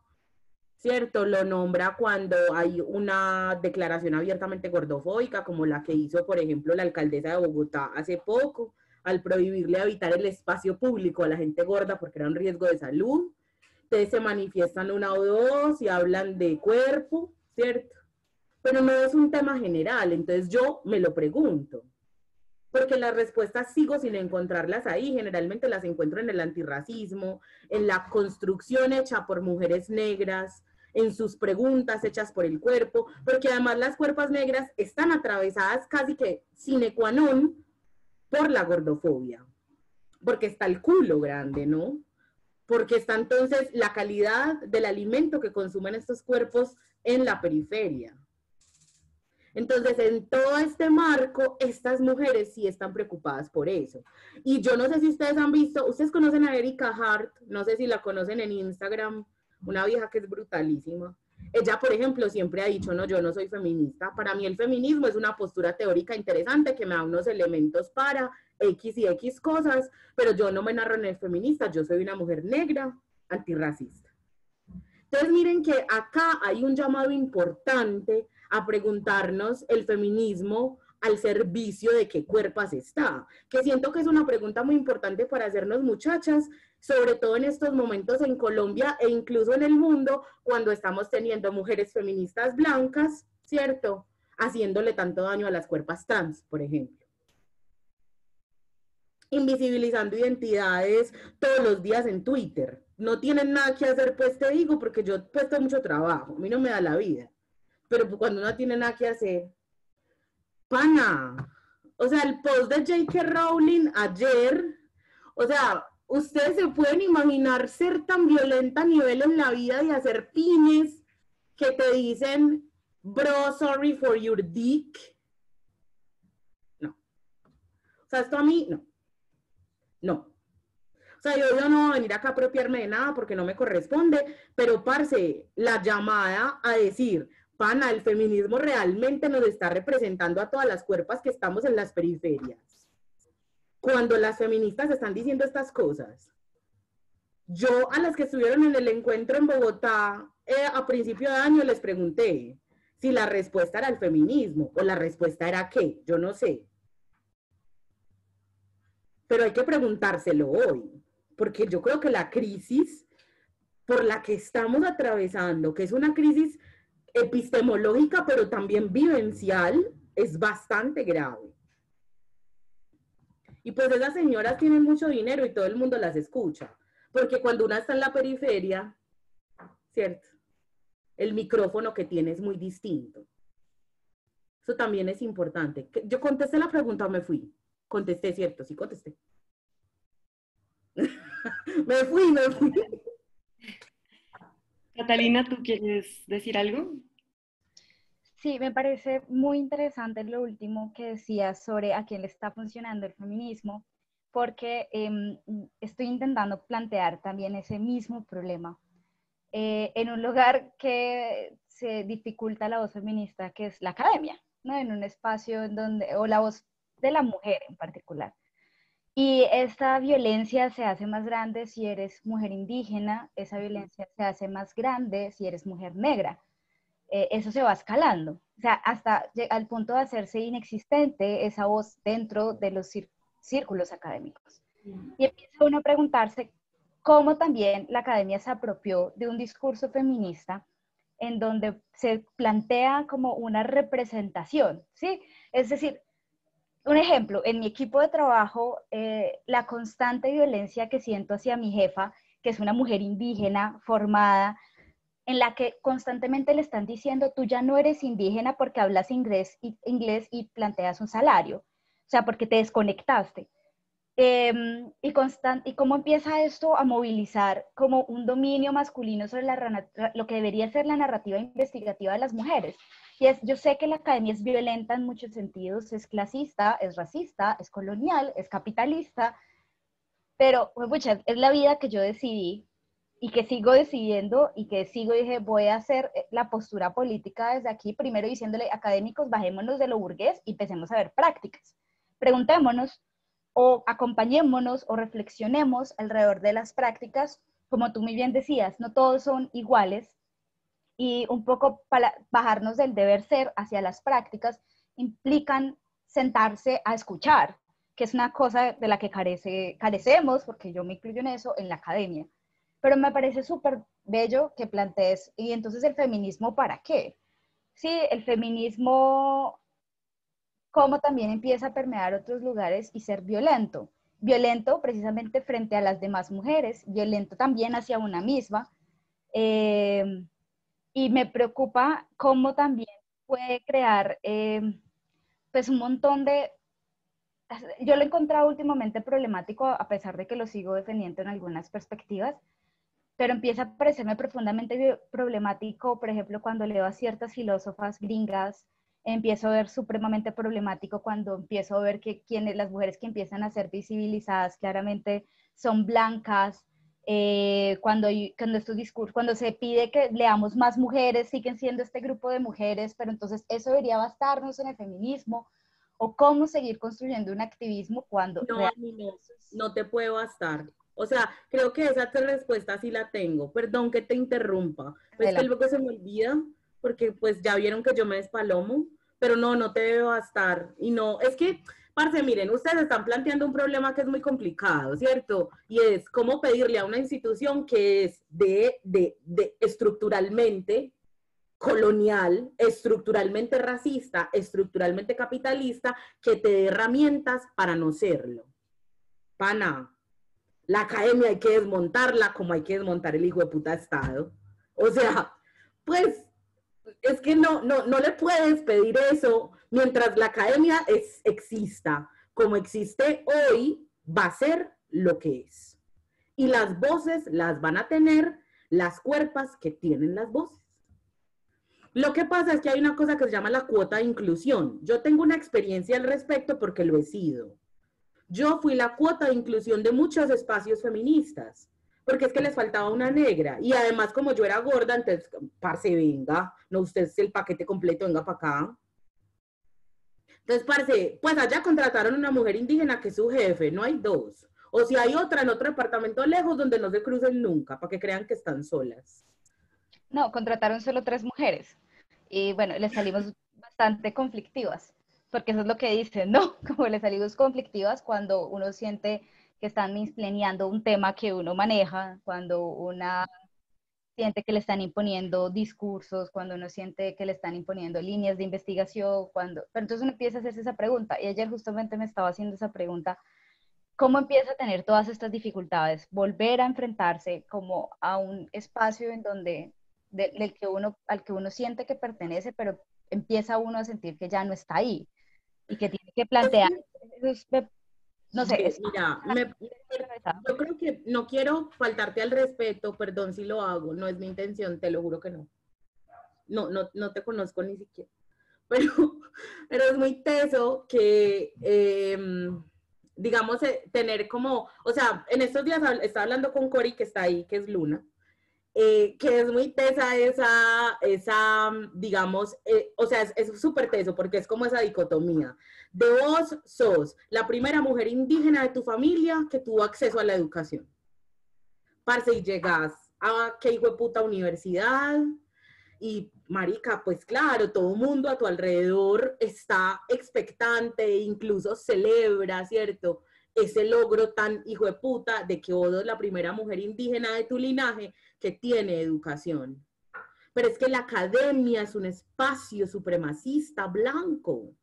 Speaker 2: ¿cierto? Lo nombra cuando hay una declaración abiertamente gordofóbica, como la que hizo, por ejemplo, la alcaldesa de Bogotá hace poco, al prohibirle habitar el espacio público a la gente gorda porque era un riesgo de salud. Ustedes se manifiestan una o dos y hablan de cuerpo, ¿cierto? Pero no es un tema general, entonces yo me lo pregunto. Porque las respuestas sigo sin encontrarlas ahí, generalmente las encuentro en el antirracismo, en la construcción hecha por mujeres negras, en sus preguntas hechas por el cuerpo, porque además las cuerpas negras están atravesadas casi que sine qua non por la gordofobia, porque está el culo grande, ¿no? Porque está entonces la calidad del alimento que consumen estos cuerpos en la periferia. Entonces, en todo este marco, estas mujeres sí están preocupadas por eso. Y yo no sé si ustedes han visto, ustedes conocen a Erika Hart, no sé si la conocen en Instagram, una vieja que es brutalísima. Ella, por ejemplo, siempre ha dicho, no, yo no soy feminista. Para mí el feminismo es una postura teórica interesante que me da unos elementos para X y X cosas, pero yo no me narro en el feminista, yo soy una mujer negra, antirracista. Entonces miren que acá hay un llamado importante a preguntarnos el feminismo al servicio de qué cuerpas está, que siento que es una pregunta muy importante para hacernos muchachas, sobre todo en estos momentos en Colombia e incluso en el mundo, cuando estamos teniendo mujeres feministas blancas, ¿cierto? Haciéndole tanto daño a las cuerpas trans, por ejemplo. Invisibilizando identidades todos los días en Twitter. No tienen nada que hacer, pues te digo, porque yo he puesto mucho trabajo, a mí no me da la vida. Pero cuando uno tiene nada que hacer, pana, o sea, el post de J.K. Rowling ayer, o sea, ustedes se pueden imaginar ser tan violenta a nivel en la vida y hacer pines que te dicen, bro, sorry for your dick. No. O sea, esto a mí, no. No. O sea, yo no voy a venir acá a apropiarme de nada porque no me corresponde, pero parce, la llamada a decir, pana, el feminismo realmente nos está representando a todas las cuerpas que estamos en las periferias. Cuando las feministas están diciendo estas cosas, yo a las que estuvieron en el encuentro en Bogotá a principio de año les pregunté si la respuesta era el feminismo o la respuesta era qué, yo no sé. Pero hay que preguntárselo hoy, porque yo creo que la crisis por la que estamos atravesando, que es una crisis epistemológica, pero también vivencial, es bastante grave. Y pues esas señoras tienen mucho dinero y todo el mundo las escucha, porque cuando una está en la periferia, ¿cierto? El micrófono que tiene es muy distinto. Eso también es importante. Yo contesté la pregunta o me fui. Contesté, ¿cierto? Sí, contesté. me fui.
Speaker 1: Catalina, ¿tú quieres decir algo?
Speaker 5: Sí, me parece muy interesante lo último que decías sobre a quién le está funcionando el feminismo, porque estoy intentando plantear también ese mismo problema en un lugar que se dificulta la voz feminista, que es la academia, ¿no? En un espacio en donde, o la voz de la mujer en particular. Y esta violencia se hace más grande si eres mujer indígena, esa violencia se hace más grande si eres mujer negra. Eso se va escalando, o sea, hasta al punto de hacerse inexistente esa voz dentro de los círculos académicos. Y empieza uno a preguntarse cómo también la academia se apropió de un discurso feminista en donde se plantea como una representación, ¿sí? Es decir, un ejemplo, en mi equipo de trabajo, la constante violencia que siento hacia mi jefa, que es una mujer indígena formada, en la que constantemente le están diciendo, tú ya no eres indígena porque hablas inglés y planteas un salario, o sea, porque te desconectaste. Y cómo empieza esto a movilizar como un dominio masculino sobre lo que debería ser la narrativa investigativa de las mujeres. Y yo sé que la academia es violenta en muchos sentidos, es clasista, es racista, es colonial, es capitalista, pero pucha, es la vida que yo decidí y que sigo decidiendo y que dije, voy a hacer la postura política desde aquí, primero diciéndole, académicos, bajémonos de lo burgués y empecemos a ver prácticas. Preguntémonos o acompañémonos o reflexionemos alrededor de las prácticas, como tú muy bien decías, no todos son iguales, y un poco para bajarnos del deber ser hacia las prácticas implican sentarse a escuchar, que es una cosa de la que carecemos, porque yo me incluyo en eso, en la academia. Pero me parece súper bello que plantees, y entonces el feminismo, ¿para qué? Sí, el feminismo, cómo también empieza a permear otros lugares y ser violento. Violento precisamente frente a las demás mujeres, violento también hacia una misma. Y me preocupa cómo también puede crear pues un montón de... Yo lo he encontrado últimamente problemático, a pesar de que lo sigo defendiendo en algunas perspectivas, pero empieza a parecerme profundamente problemático, por ejemplo, cuando leo a ciertas filósofas gringas, empiezo a ver supremamente problemático cuando empiezo a ver que las mujeres que empiezan a ser visibilizadas claramente son blancas, cuando estos discursos, cuando se pide que leamos más mujeres, siguen siendo este grupo de mujeres, pero entonces eso debería bastarnos en el feminismo, o cómo seguir construyendo un activismo cuando
Speaker 2: No,
Speaker 5: realmente...
Speaker 2: no, no te puede bastar. O sea, creo que esa respuesta sí la tengo. Perdón que te interrumpa. Pues que
Speaker 5: Adelante.
Speaker 2: luego se me olvida, porque pues ya vieron que yo me despalomo, pero no, no te debe bastar. Y no, es que, parce, miren, ustedes están planteando un problema que es muy complicado, ¿cierto? Y es cómo pedirle a una institución que es de estructuralmente colonial, estructuralmente racista, estructuralmente capitalista, que te dé herramientas para no serlo. Pana, la academia hay que desmontarla como hay que desmontar el hijo de puta Estado. O sea, pues es que no le puedes pedir eso mientras la academia exista. Como existe hoy, va a ser lo que es. Y las voces las van a tener las cuerpas que tienen las voces. Lo que pasa es que hay una cosa que se llama la cuota de inclusión. Yo tengo una experiencia al respecto porque lo he sido. Yo fui la cuota de inclusión de muchos espacios feministas, porque es que les faltaba una negra. Y además, como yo era gorda, entonces, parce, venga, no, usted es el paquete completo, venga para acá. Entonces, parce, pues allá contrataron una mujer indígena que es su jefe, no hay dos. O si hay otra en otro departamento lejos donde no se crucen nunca, para que crean que están solas.
Speaker 5: No, contrataron solo 3 mujeres. Y bueno, les salimos bastante conflictivas, porque eso es lo que dicen, ¿no? Como les salimos conflictivas cuando uno siente que están misplaneando un tema que uno maneja, cuando una siente que le están imponiendo discursos, cuando uno siente que le están imponiendo líneas de investigación, pero entonces uno empieza a hacerse esa pregunta, y ayer justamente me estaba haciendo esa pregunta, ¿cómo empieza a tener todas estas dificultades? Volver a enfrentarse como a un espacio en donde, al que uno siente que pertenece, pero empieza uno a sentir que ya no está ahí y que tiene que plantear, no sé,
Speaker 2: Mira, yo creo que no quiero faltarte al respeto, perdón si lo hago, no es mi intención, te lo juro que no. No te conozco ni siquiera. Pero es muy teso que, digamos, tener como, o sea, en estos días estaba hablando con Cori, que está ahí, que es Luna, que es muy tesa esa digamos, o sea, es súper teso porque es como esa dicotomía. De vos sos la primera mujer indígena de tu familia que tuvo acceso a la educación. Parce, y llegas a qué hijo de puta universidad, y marica, pues claro, todo el mundo a tu alrededor está expectante, incluso celebra, ¿cierto? ese logro tan hijo de puta de que vos sos la primera mujer indígena de tu linaje que tiene educación. Pero es que la academia es un espacio supremacista blanco.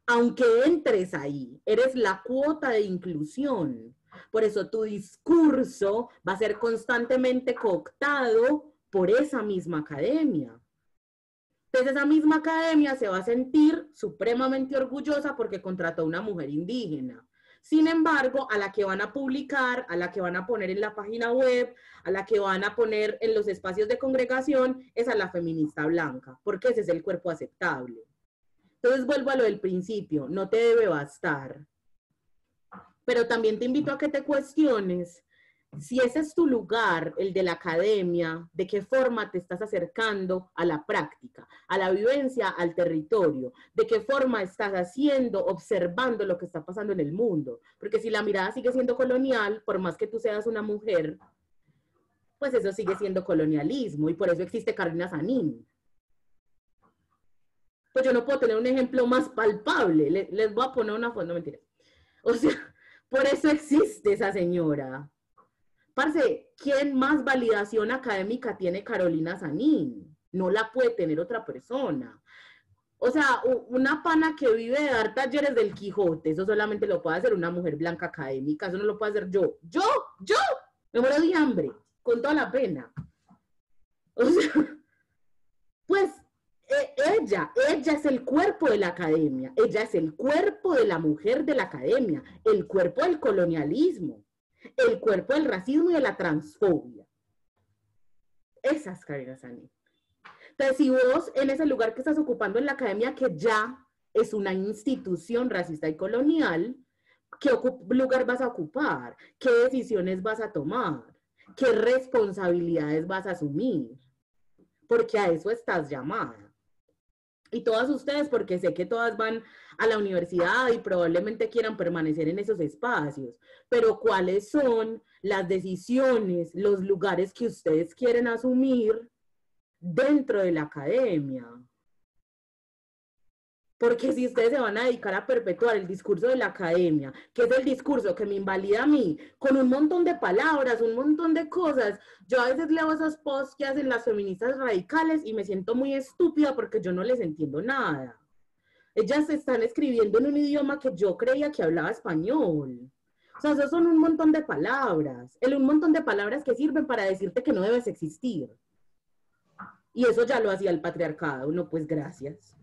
Speaker 2: Aunque entres ahí, eres la cuota de inclusión. Por eso tu discurso va a ser constantemente cooptado por esa misma academia. Entonces esa misma academia se va a sentir supremamente orgullosa porque contrató a una mujer indígena. Sin embargo, a la que van a publicar, a la que van a poner en la página web, a la que van a poner en los espacios de congregación, es a la feminista blanca, porque ese es el cuerpo aceptable. Entonces vuelvo a lo del principio, no te debe bastar. Pero también te invito a que te cuestiones si ese es tu lugar, el de la academia, de qué forma te estás acercando a la práctica, a la vivencia, al territorio, de qué forma estás haciendo, observando lo que está pasando en el mundo. Porque si la mirada sigue siendo colonial, por más que tú seas una mujer, pues eso sigue siendo colonialismo y por eso existe Carolina Sanín. Pues yo no puedo tener un ejemplo más palpable. Les voy a poner una foto, no mentira. O sea, por eso existe esa señora. Parce, ¿quién más validación académica tiene Carolina Sanín? No la puede tener otra persona. O sea, una pana que vive de dar talleres del Quijote, eso solamente lo puede hacer una mujer blanca académica, eso no lo puede hacer yo. ¡Yo! Me muero de hambre, con toda la pena. O sea, pues ella es el cuerpo de la academia, ella es el cuerpo de la mujer de la academia, el cuerpo del colonialismo, el cuerpo del racismo y de la transfobia. Esa es Carolina Sanín. Entonces, si vos en ese lugar que estás ocupando en la academia, que ya es una institución racista y colonial, ¿qué lugar vas a ocupar? ¿Qué decisiones vas a tomar? ¿Qué responsabilidades vas a asumir? Porque a eso estás llamada. Y todas ustedes, porque sé que todas van a la universidad y probablemente quieran permanecer en esos espacios, pero ¿cuáles son las decisiones, los lugares que ustedes quieren asumir dentro de la academia? Porque si ustedes se van a dedicar a perpetuar el discurso de la academia, que es el discurso que me invalida a mí, con un montón de palabras, un montón de cosas, yo a veces leo esos posts que hacen las feministas radicales y me siento muy estúpida porque yo no les entiendo nada. Ellas están escribiendo en un idioma que yo creía que hablaba español. O sea, esos son un montón de palabras, un montón de palabras que sirven para decirte que no debes existir. Y eso ya lo hacía el patriarcado, no, pues gracias.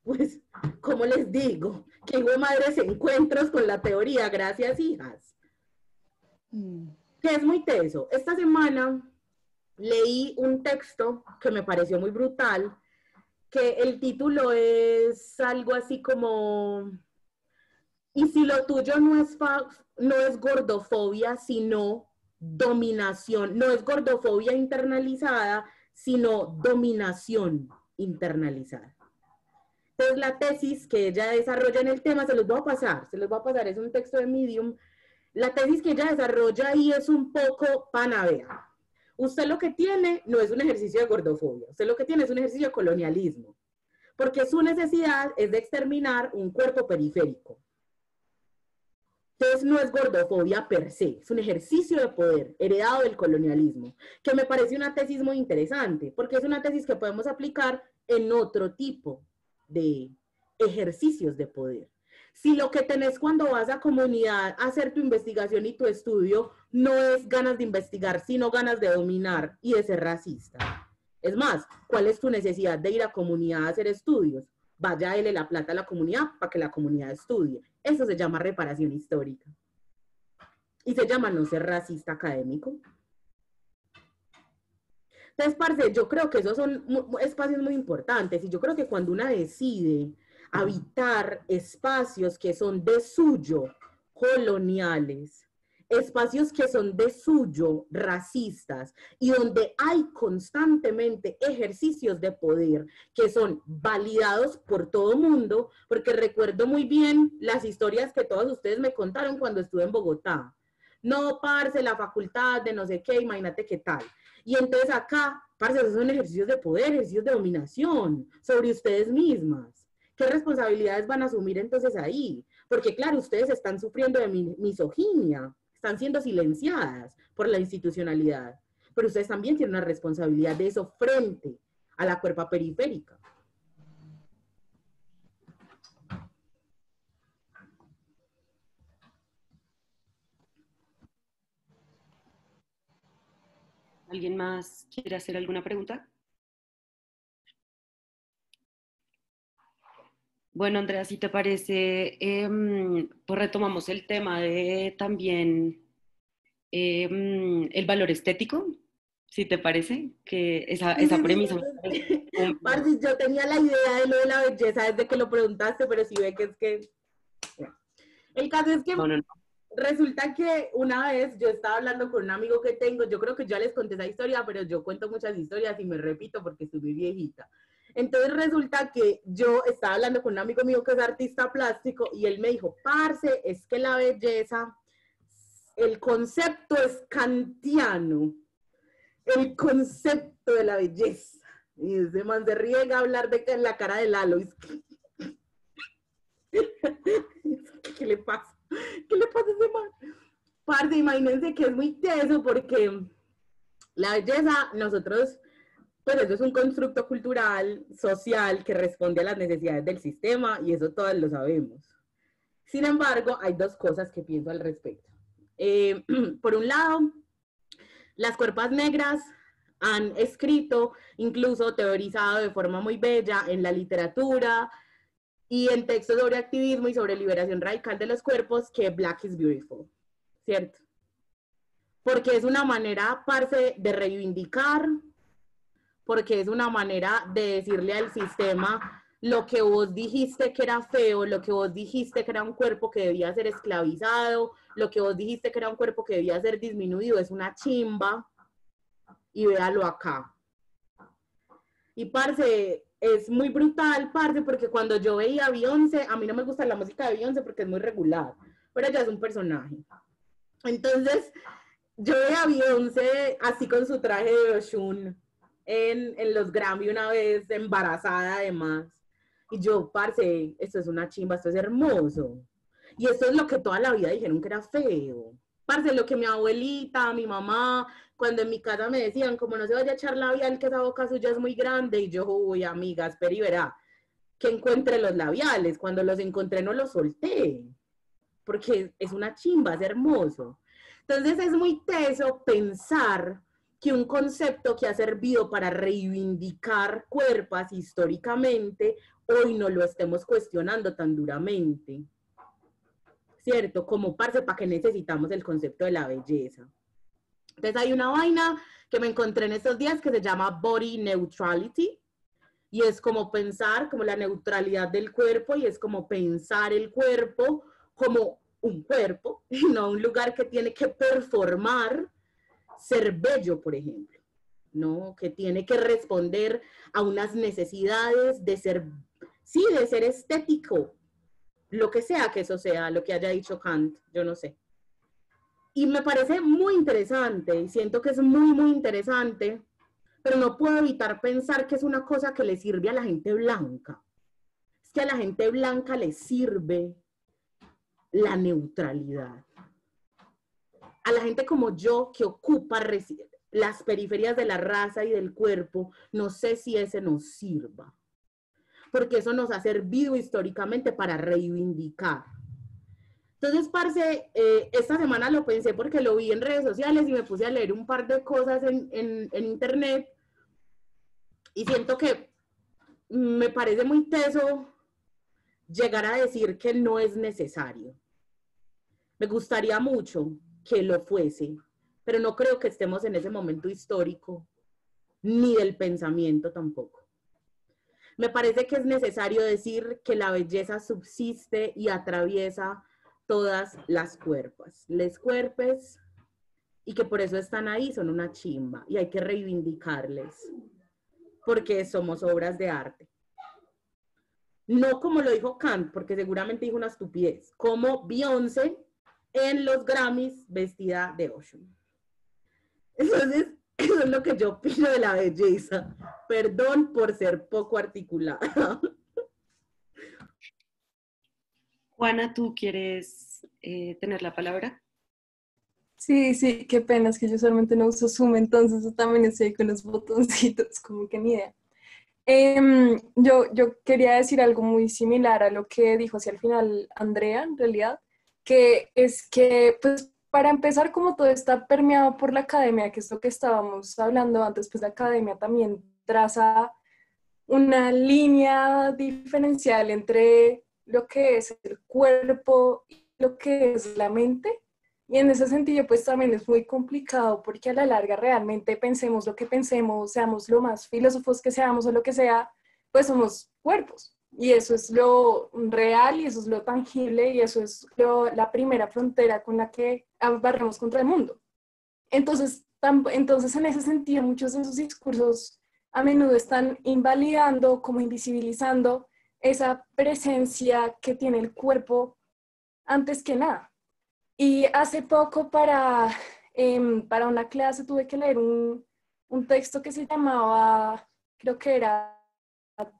Speaker 2: Pues, ¿cómo les digo? Que hijo de madres encuentros con la teoría, gracias, hijas. Que es muy teso. Esta semana leí un texto que me pareció muy brutal, que el título es algo así como, y si lo tuyo no es gordofobia, sino dominación, no es gordofobia internalizada, sino dominación internalizada. Entonces la tesis que ella desarrolla en el tema, se los voy a pasar, es un texto de Medium. La tesis que ella desarrolla ahí es un poco panavea. Usted lo que tiene no es un ejercicio de gordofobia, usted lo que tiene es un ejercicio de colonialismo, porque su necesidad es de exterminar un cuerpo periférico. Entonces no es gordofobia per se, es un ejercicio de poder heredado del colonialismo, que me parece una tesis muy interesante, porque es una tesis que podemos aplicar en otro tipo de ejercicios de poder. Si lo que tenés cuando vas a comunidad a hacer tu investigación y tu estudio no es ganas de investigar, sino ganas de dominar y de ser racista. Es más, ¿cuál es tu necesidad de ir a comunidad a hacer estudios? Vaya a darle la plata a la comunidad para que la comunidad estudie. Eso se llama reparación histórica. Y se llama no ser racista académico. Entonces, parce, yo creo que esos son espacios muy importantes y yo creo que cuando una decide habitar espacios que son de suyo coloniales, espacios que son de suyo racistas y donde hay constantemente ejercicios de poder que son validados por todo mundo, porque recuerdo muy bien las historias que todos ustedes me contaron cuando estuve en Bogotá. No, parce, la facultad de no sé qué, imagínate qué tal. Y entonces acá, parce, esos son ejercicios de poder, ejercicios de dominación sobre ustedes mismas. ¿Qué responsabilidades van a asumir entonces ahí? Porque claro, ustedes están sufriendo de misoginia, están siendo silenciadas por la institucionalidad, pero ustedes también tienen una responsabilidad de eso frente a la cuerpa periférica.
Speaker 1: ¿Alguien más quiere hacer alguna pregunta? Bueno, Andrea, si te parece, pues retomamos el tema de también el valor estético, si te parece, que esa premisa.
Speaker 2: Parce, yo tenía la idea de lo de la belleza desde que lo preguntaste, pero sí ve que es que... El caso es que
Speaker 1: No.
Speaker 2: resulta que una vez yo estaba hablando con un amigo que tengo, yo creo que ya les conté esa historia, pero yo cuento muchas historias y me repito porque estoy muy viejita. Entonces resulta que yo estaba hablando con un amigo mío que es artista plástico y él me dijo, parce, es que la belleza, el concepto es kantiano, el concepto de la belleza. Y ese man se riega a hablar de que en la cara de Lalo. ¿Qué le pasa? ¿Qué le pasa a ese man? Parce, imagínense que es muy teso porque la belleza, nosotros, pues eso es un constructo cultural, social, que responde a las necesidades del sistema y eso todos lo sabemos. Sin embargo, hay dos cosas que pienso al respecto. Por un lado, las cuerpas negras han escrito, incluso teorizado de forma muy bella en la literatura y en textos sobre activismo y sobre liberación radical de los cuerpos, que Black is Beautiful, ¿cierto? Porque es una manera, parce, de reivindicar, porque es una manera de decirle al sistema lo que vos dijiste que era feo, lo que vos dijiste que era un cuerpo que debía ser esclavizado, lo que vos dijiste que era un cuerpo que debía ser disminuido, es una chimba, y véalo acá. Y parce, es muy brutal, parce, porque cuando yo veía a Beyoncé, a mí no me gusta la música de Beyoncé porque es muy regular, pero ella es un personaje. Entonces, yo veía a Beyoncé así con su traje de Oshun en los Grammy una vez, embarazada además. Y yo, parce, esto es una chimba, esto es hermoso. Y esto es lo que toda la vida dijeron que era feo. Parce, lo que mi abuelita, mi mamá, cuando en mi casa me decían, como no se vaya a echar labial, que esa boca suya es muy grande, y yo, uy, amiga, espera y verá, que encuentre los labiales. Cuando los encontré no los solté, porque es una chimba, es hermoso. Entonces es muy teso pensar que un concepto que ha servido para reivindicar cuerpos históricamente, hoy no lo estemos cuestionando tan duramente. ¿Cierto? Como, parce, ¿para qué necesitamos el concepto de la belleza? Entonces hay una vaina que me encontré en estos días que se llama Body Neutrality, y es como pensar como la neutralidad del cuerpo, y es como pensar el cuerpo como un cuerpo, y no un lugar que tiene que performar ser bello, por ejemplo, ¿no? Que tiene que responder a unas necesidades de ser, sí, de ser estético, lo que sea que eso sea, lo que haya dicho Kant, yo no sé. Y me parece muy interesante, y siento que es muy, muy interesante, pero no puedo evitar pensar que es una cosa que le sirve a la gente blanca. Es que a la gente blanca le sirve la neutralidad. A la gente como yo, que ocupa las periferias de la raza y del cuerpo, no sé si ese nos sirva, porque eso nos ha servido históricamente para reivindicar. Entonces, parce, esta semana lo pensé porque lo vi en redes sociales y me puse a leer un par de cosas en internet, y siento que me parece muy teso llegar a decir que no es necesario. Me gustaría mucho que lo fuese, pero no creo que estemos en ese momento histórico, ni del pensamiento tampoco. Me parece que es necesario decir que la belleza subsiste y atraviesa todas las cuerpos, les cuerpes, y que por eso están ahí, son una chimba, y hay que reivindicarles, porque somos obras de arte. No como lo dijo Kant, porque seguramente dijo una estupidez, como Beyoncé en los Grammys vestida de Ocean. Entonces, eso es lo que yo opino de la belleza. Perdón por ser poco articulada.
Speaker 1: Juana, ¿tú quieres tener la palabra?
Speaker 6: Sí, sí, qué pena, es que yo solamente no uso Zoom, entonces yo también estoy ahí con los botoncitos, como que ni idea. Yo quería decir algo muy similar a lo que dijo hacia el final Andrea, en realidad, que es que, pues, para empezar, como todo está permeado por la academia, que es lo que estábamos hablando antes, pues la academia también traza una línea diferencial entre lo que es el cuerpo y lo que es la mente. Y en ese sentido, pues también es muy complicado porque a la larga realmente pensemos lo que pensemos, seamos lo más filósofos que seamos o lo que sea, pues somos cuerpos. Y eso es lo real y eso es lo tangible y eso es la primera frontera con la que barremos contra el mundo. Entonces, en ese sentido, muchos de esos discursos a menudo están invalidando, como invisibilizando esa presencia que tiene el cuerpo antes que nada. Y hace poco para una clase tuve que leer un texto que se llamaba, creo que era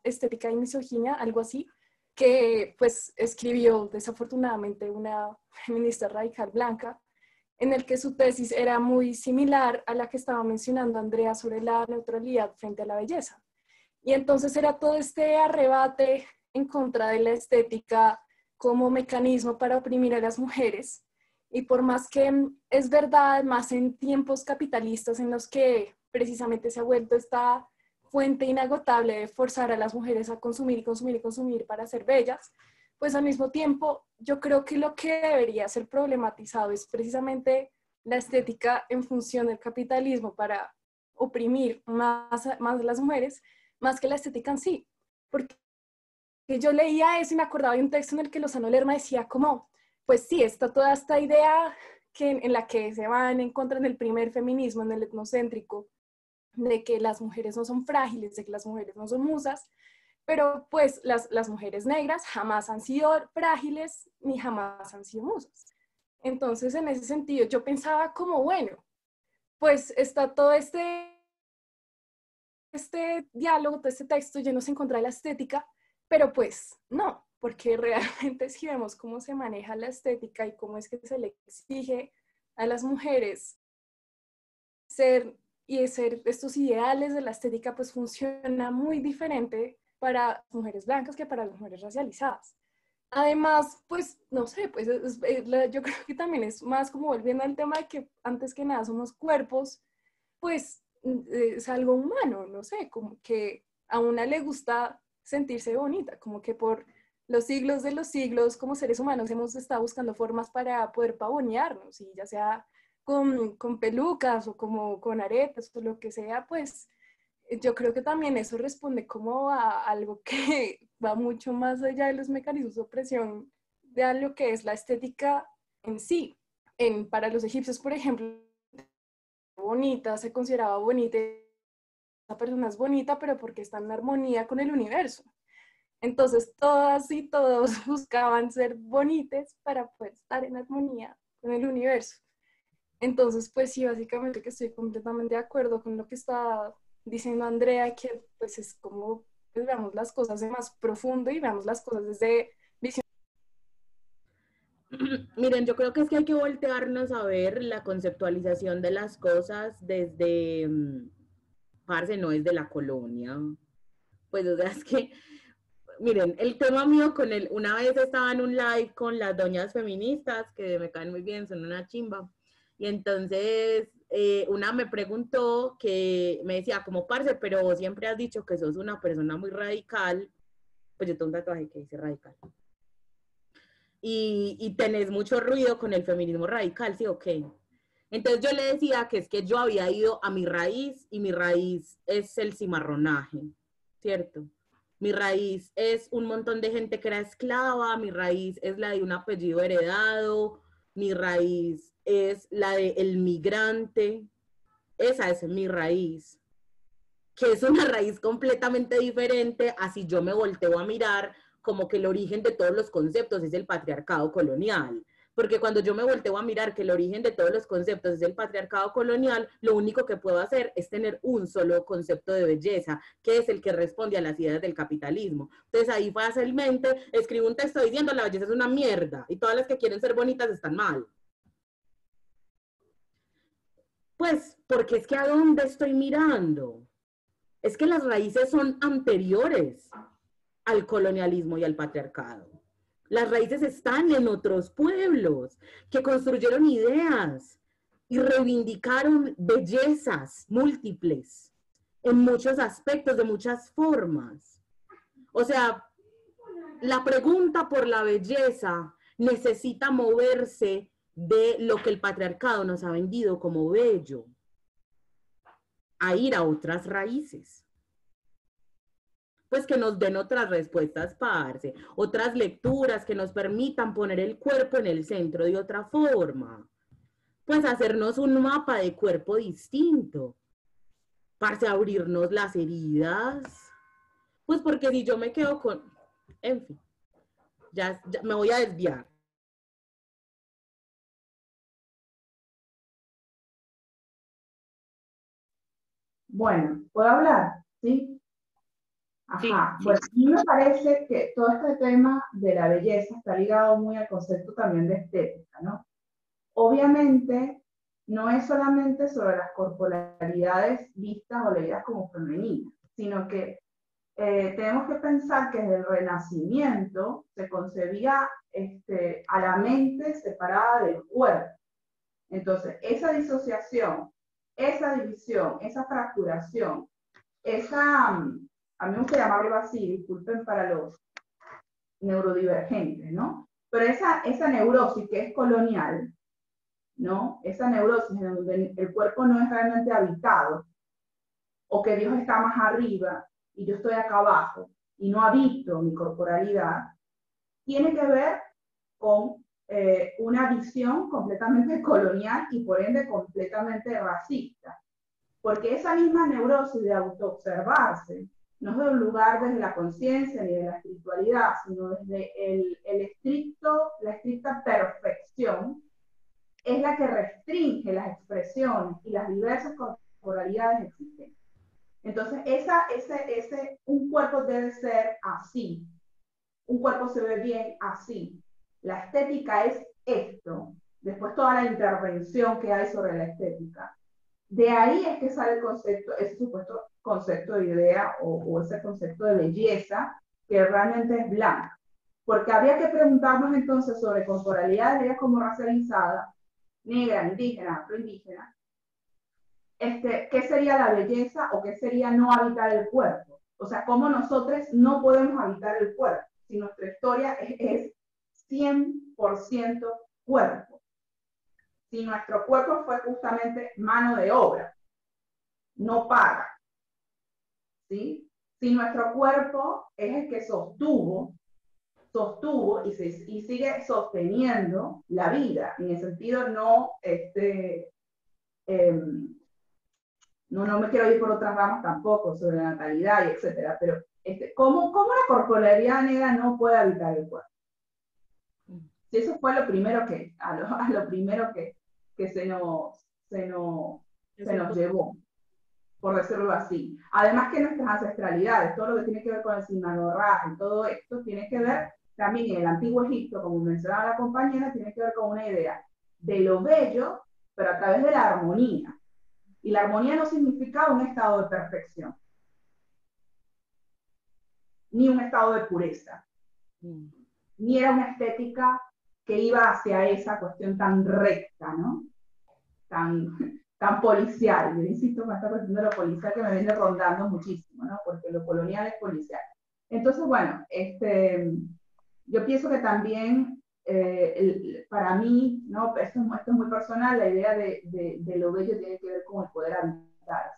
Speaker 6: Estética y Misoginia, algo así, que pues escribió desafortunadamente una feminista radical blanca, en el que su tesis era muy similar a la que estaba mencionando Andrea sobre la neutralidad frente a la belleza. Y entonces era todo este arrebate en contra de la estética como mecanismo para oprimir a las mujeres. Y por más que es verdad, más en tiempos capitalistas en los que precisamente se ha vuelto esta fuente inagotable de forzar a las mujeres a consumir y consumir y consumir para ser bellas, pues al mismo tiempo yo creo que lo que debería ser problematizado es precisamente la estética en función del capitalismo para oprimir más a las mujeres, más que la estética en sí. Porque yo leía eso y me acordaba de un texto en el que Lozano Lerma decía como, pues sí, está toda esta idea en la que se van en contra del primer feminismo, en el etnocéntrico, de que las mujeres no son frágiles, de que las mujeres no son musas, pero pues las mujeres negras jamás han sido frágiles ni jamás han sido musas. Entonces, en ese sentido, yo pensaba como, bueno, pues está todo este diálogo, todo este texto lleno en contra de la estética, pero pues no, porque realmente si vemos cómo se maneja la estética y cómo es que se le exige a las mujeres ser estos ideales de la estética, pues funciona muy diferente para las mujeres blancas que para las mujeres racializadas. Además, pues, no sé, pues yo creo que también es más como volviendo al tema de que antes que nada somos cuerpos, pues es algo humano, no sé, como que a una le gusta sentirse bonita, como que por los siglos de los siglos como seres humanos hemos estado buscando formas para poder pavonearnos, y ya sea con pelucas o como con aretes o lo que sea, pues yo creo que también eso responde como a algo que va mucho más allá de los mecanismos de opresión de lo que es la estética en sí. Para los egipcios, por ejemplo, bonita, se consideraba bonita, esa persona es bonita, pero porque está en armonía con el universo. Entonces, todas y todos buscaban ser bonitas para poder estar en armonía con el universo. Entonces, pues sí, básicamente que estoy completamente de acuerdo con lo que está diciendo Andrea, que pues es como pues, veamos las cosas de más profundo y veamos las cosas desde visión.
Speaker 2: Miren, yo creo que es que hay que voltearnos a ver la conceptualización de las cosas desde, parce, no es de la colonia. Pues, o sea, es que, miren, el tema mío con una vez estaba en un live con las doñas feministas, que me caen muy bien, son una chimba, y entonces una me preguntó, que me decía como, parce, pero vos siempre has dicho que sos una persona muy radical, pues yo tengo un tatuaje que dice radical, y tenés mucho ruido con el feminismo radical, ¿sí o qué? Entonces yo le decía que es que yo había ido a mi raíz, y mi raíz es el cimarronaje, ¿cierto? Mi raíz es un montón de gente que era esclava, mi raíz es la de un apellido heredado, mi raíz es la del migrante, esa es mi raíz, que es una raíz completamente diferente a si yo me volteo a mirar como que el origen de todos los conceptos es el patriarcado colonial. Porque cuando yo me volteo a mirar que el origen de todos los conceptos es el patriarcado colonial, lo único que puedo hacer es tener un solo concepto de belleza, que es el que responde a las ideas del capitalismo. Entonces ahí fácilmente escribo un texto diciendo la belleza es una mierda y todas las que quieren ser bonitas están mal. Pues, porque es que ¿a dónde estoy mirando? Es que las raíces son anteriores al colonialismo y al patriarcado. Las raíces están en otros pueblos que construyeron ideas y reivindicaron bellezas múltiples en muchos aspectos, de muchas formas. O sea, la pregunta por la belleza necesita moverse de lo que el patriarcado nos ha vendido como bello, a ir a otras raíces. Pues que nos den otras respuestas, parce, otras lecturas que nos permitan poner el cuerpo en el centro de otra forma. Pues hacernos un mapa de cuerpo distinto, parce, abrirnos las heridas. Pues porque si yo me quedo con... En fin, ya me voy a desviar.
Speaker 7: Bueno, ¿puedo hablar? ¿Sí? Ajá,
Speaker 1: Sí,
Speaker 7: bueno, a mí me parece que todo este tema de la belleza está ligado muy al concepto también de estética, ¿no? Obviamente, no es solamente sobre las corporalidades vistas o leídas como femeninas, sino que tenemos que pensar que desde el Renacimiento se concebía a la mente separada del cuerpo. Entonces, esa disociación, esa división, esa fracturación, a mí me gusta llamarlo así, disculpen para los neurodivergentes, ¿no? Pero esa neurosis que es colonial, ¿no? Esa neurosis en donde el cuerpo no es realmente habitado, o que Dios está más arriba y yo estoy acá abajo y no habito mi corporalidad, tiene que ver con una visión completamente colonial y por ende completamente racista. Porque esa misma neurosis de autoobservarse no es de un lugar desde la conciencia ni de la espiritualidad, sino desde la estricta perfección, es la que restringe las expresiones y las diversas corporalidades existentes. Entonces, un cuerpo debe ser así, un cuerpo se ve bien así. La estética es esto, después toda la intervención que hay sobre la estética. De ahí es que sale el concepto, ese supuesto concepto de idea o ese concepto de belleza que realmente es blanca. Porque habría que preguntarnos entonces sobre corporalidades de ellas como racializada, negra, indígena, afroindígena, ¿qué sería la belleza o qué sería no habitar el cuerpo? O sea, ¿cómo nosotros no podemos habitar el cuerpo si nuestra historia es 100% cuerpo? Si nuestro cuerpo fue justamente mano de obra, no paga, ¿sí? Si nuestro cuerpo es el que sostuvo y sigue sosteniendo la vida, en el sentido no me quiero ir por otras ramas tampoco, sobre la natalidad y etcétera, pero ¿cómo la corporalidad negra no puede habitar el cuerpo? Si eso fue lo primero que se nos llevó, por decirlo así. Además que nuestras ancestralidades, todo lo que tiene que ver con el cimarroraje, todo esto tiene que ver también en el antiguo Egipto, como mencionaba la compañera, tiene que ver con una idea de lo bello, pero a través de la armonía. Y la armonía no significaba un estado de perfección, ni un estado de pureza, ni era una estética que iba hacia esa cuestión tan recta, ¿no? Tan policial. Yo insisto con esta cuestión de lo policial que me viene rondando muchísimo, ¿no? Porque lo colonial es policial. Entonces, bueno, yo pienso que también para mí, ¿no? Esto es muy personal, la idea de lo bello tiene que ver con el poder habitar.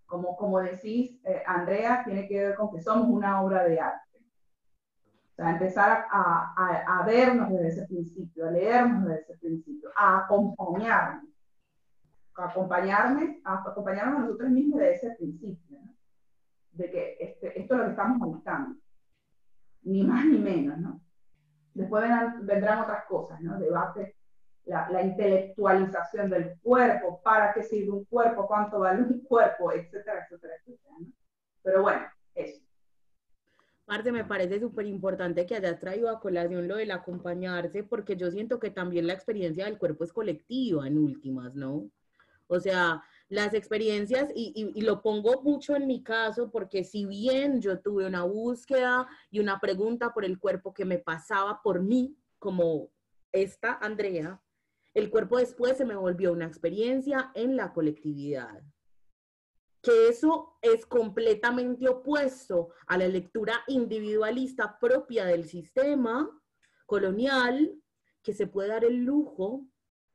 Speaker 7: Como decís, Andrea, tiene que ver con que somos una obra de arte. O sea, empezar a vernos desde ese principio, a leernos desde ese principio, a acompañarnos a nosotros mismos desde ese principio, ¿no? De que esto es lo que estamos buscando, ni más ni menos, ¿no? Después vendrán otras cosas, ¿no? Debate, la intelectualización del cuerpo, para qué sirve un cuerpo, cuánto vale un cuerpo, etcétera, etcétera, etcétera, ¿no? Pero bueno, eso.
Speaker 2: Parce, me parece súper importante que hayas traído a colación lo del acompañarse, porque yo siento que también la experiencia del cuerpo es colectiva en últimas, ¿no? O sea, las experiencias, y lo pongo mucho en mi caso, porque si bien yo tuve una búsqueda y una pregunta por el cuerpo que me pasaba por mí, como esta Andrea, el cuerpo después se me volvió una experiencia en la colectividad. Que eso es completamente opuesto a la lectura individualista propia del sistema colonial, que se puede dar el lujo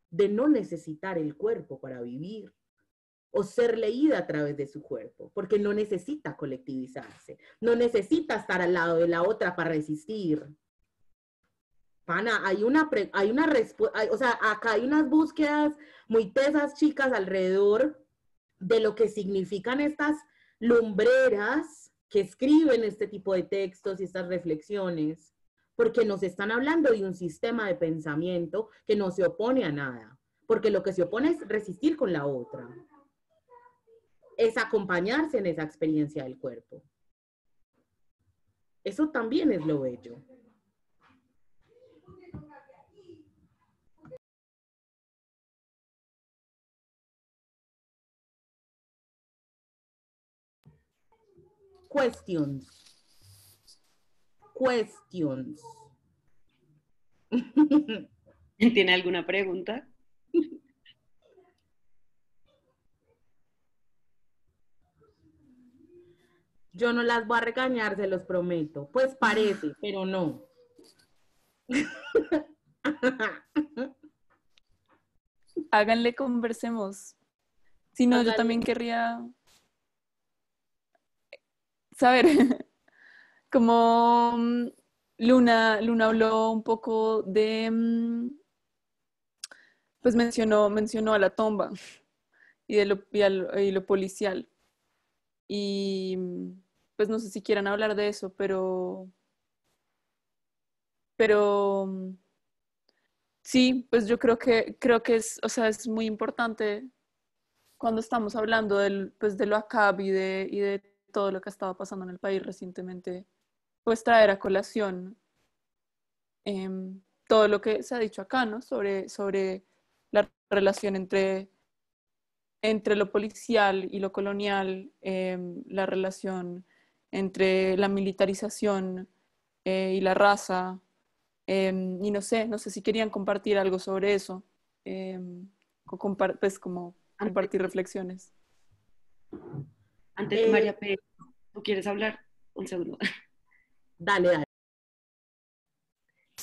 Speaker 2: de no necesitar el cuerpo para vivir o ser leída a través de su cuerpo, porque no necesita colectivizarse, no necesita estar al lado de la otra para resistir. Pana, o sea, acá hay unas búsquedas muy tesas, chicas, alrededor de lo que significan estas lumbreras que escriben este tipo de textos y estas reflexiones, porque nos están hablando de un sistema de pensamiento que no se opone a nada, porque lo que se opone es resistir con la otra, es acompañarse en esa experiencia del cuerpo. Eso también es lo bello. Questions.
Speaker 1: ¿Tiene alguna pregunta?
Speaker 2: Yo no las voy a regañar, se los prometo. Pues parece, pero no.
Speaker 4: Háganle, conversemos. Si no, yo también querría saber, como Luna habló un poco de, pues mencionó a la tomba y lo policial. Y pues no sé si quieran hablar de eso, pero sí, pues yo creo que es, o sea, es muy importante cuando estamos hablando pues de lo ACAB y de todo lo que ha estado pasando en el país recientemente, pues traer a colación todo lo que se ha dicho acá, ¿no? Sobre la relación entre lo policial y lo colonial, la relación entre la militarización y la raza, y no sé si querían compartir algo sobre eso, pues como compartir reflexiones.
Speaker 1: Antes, María P., ¿tú quieres hablar? Un segundo.
Speaker 2: Dale.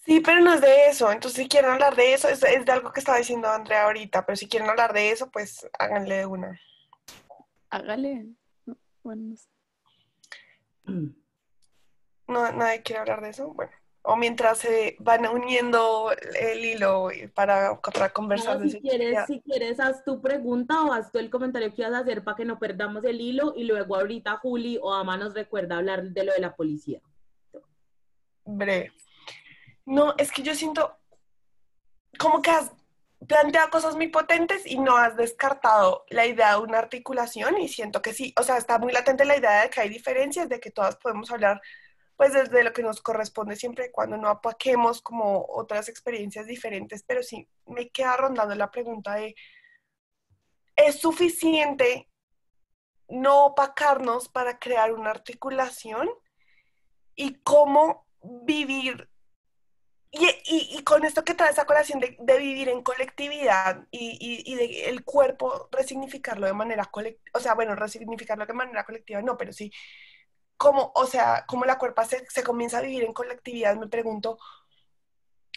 Speaker 8: Sí, pero no es de eso. Entonces, si quieren hablar de eso, es de algo que estaba diciendo Andrea ahorita, pero si quieren hablar de eso, pues háganle de una.
Speaker 4: Hágale. Bueno, no sé.
Speaker 8: No, nadie quiere hablar de eso. Bueno, o mientras se van uniendo el hilo para conversar.
Speaker 2: No, si quieres, haz tu pregunta o haz tú el comentario que ibas a hacer para que no perdamos el hilo y luego ahorita Juli o Ama nos recuerda hablar de lo de la policía.
Speaker 8: Breve. No, es que yo siento como que has planteado cosas muy potentes y no has descartado la idea de una articulación, y siento que sí, o sea, está muy latente la idea de que hay diferencias, de que todas podemos hablar pues desde lo que nos corresponde siempre y cuando no apaquemos como otras experiencias diferentes, pero sí me queda rondando la pregunta de, ¿es suficiente no opacarnos para crear una articulación? ¿Y cómo vivir? Y con esto que trae esa colación de vivir en colectividad y de el cuerpo resignificarlo de manera colectiva, o sea, bueno, resignificarlo de manera colectiva no, pero sí, como, o sea, como la cuerpa se comienza a vivir en colectividad, me pregunto,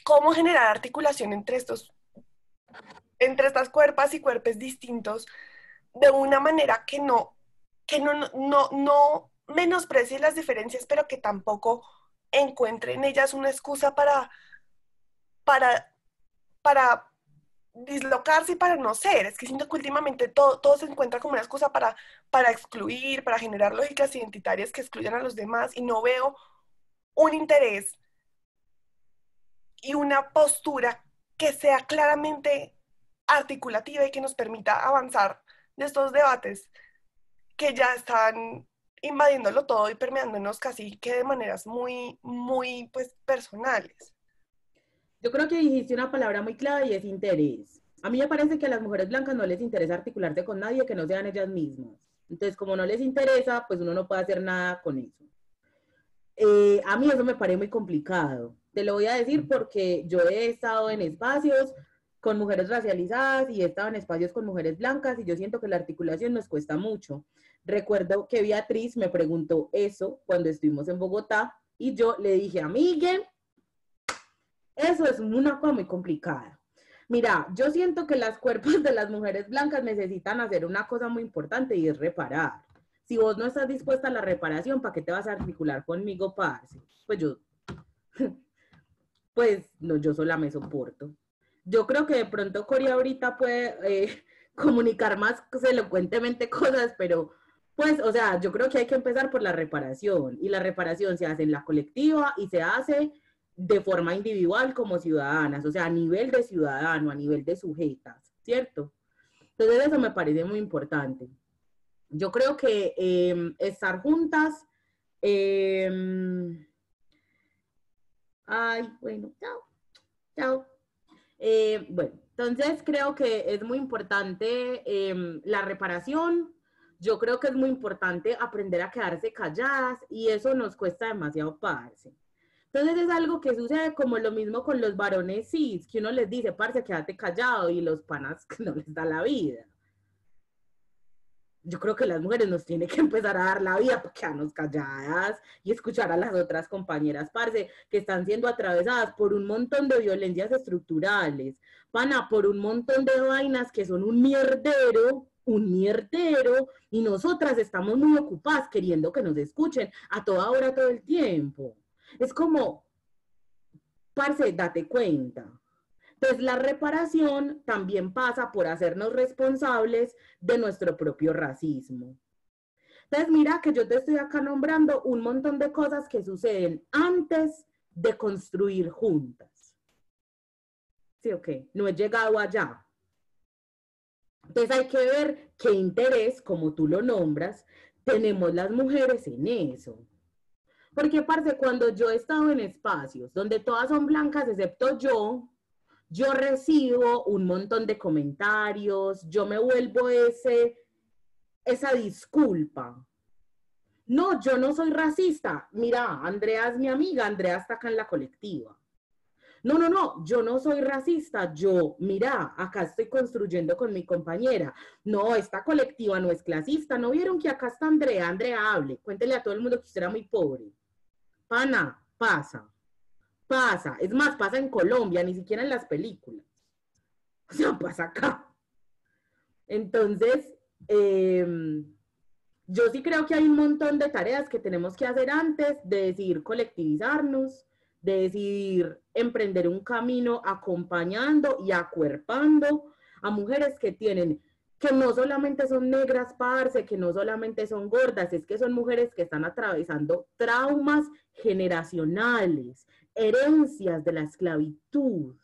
Speaker 8: ¿cómo generar articulación entre estas cuerpas y cuerpos distintos de una manera que no menosprecie las diferencias, pero que tampoco encuentre en ellas una excusa para dislocarse y para no ser? Es que siento que últimamente todo se encuentra como una excusa para excluir, para generar lógicas identitarias que excluyan a los demás, y no veo un interés y una postura que sea claramente articulativa y que nos permita avanzar de estos debates que ya están invadiéndolo todo y permeándonos casi que de maneras muy, muy, pues, personales.
Speaker 2: Yo creo que dijiste una palabra muy clave y es interés. A mí me parece que a las mujeres blancas no les interesa articularse con nadie que no sean ellas mismas. Entonces, como no les interesa, pues uno no puede hacer nada con eso. A mí eso me parece muy complicado. Te lo voy a decir porque yo he estado en espacios con mujeres racializadas y he estado en espacios con mujeres blancas y yo siento que la articulación nos cuesta mucho. Recuerdo que Beatriz me preguntó eso cuando estuvimos en Bogotá y yo le dije, amigue, eso es una cosa muy complicada. Mira, yo siento que los cuerpos de las mujeres blancas necesitan hacer una cosa muy importante y es reparar. Si vos no estás dispuesta a la reparación, ¿para qué te vas a articular conmigo, parce? Pues no, yo sola me soporto. Yo creo que de pronto Cori ahorita puede comunicar más elocuentemente cosas, pero pues, o sea, yo creo que hay que empezar por la reparación, y la reparación se hace en la colectiva y se hace de forma individual como ciudadanas, o sea, a nivel de ciudadano, a nivel de sujetas, ¿cierto? Entonces eso me parece muy importante. Yo creo que estar juntas, bueno, chao. Bueno, entonces creo que es muy importante la reparación. Yo creo que es muy importante aprender a quedarse calladas y eso nos cuesta demasiado, parce. Entonces es algo que sucede como lo mismo con los varones cis, que uno les dice, parce, quédate callado, y los panas que no les da la vida. Yo creo que las mujeres nos tienen que empezar a dar la vida para quedarnos calladas y escuchar a las otras compañeras, parce, que están siendo atravesadas por un montón de violencias estructurales, pana, por un montón de vainas que son un mierdero, y nosotras estamos muy ocupadas queriendo que nos escuchen a toda hora, todo el tiempo. Es como, parce, date cuenta. Entonces, la reparación también pasa por hacernos responsables de nuestro propio racismo. Entonces, mira que yo te estoy acá nombrando un montón de cosas que suceden antes de construir juntas. ¿Sí o qué? No he llegado allá. Entonces, hay que ver qué interés, como tú lo nombras, tenemos las mujeres en eso. Porque, parce, cuando yo he estado en espacios donde todas son blancas excepto yo recibo un montón de comentarios, yo me vuelvo esa disculpa. No, yo no soy racista. Mira, Andrea es mi amiga, Andrea está acá en la colectiva. No, yo no soy racista. Mira, acá estoy construyendo con mi compañera. No, esta colectiva no es clasista. ¿No vieron que acá está Andrea? Andrea, hable. Cuéntele a todo el mundo que usted era muy pobre. Pana, pasa. Es más, pasa en Colombia, ni siquiera en las películas. O sea, pasa acá. Entonces, yo sí creo que hay un montón de tareas que tenemos que hacer antes de decidir colectivizarnos, de decidir emprender un camino acompañando y acuerpando a mujeres que no solamente son negras, parce, que no solamente son gordas, es que son mujeres que están atravesando traumas generacionales, herencias de la esclavitud,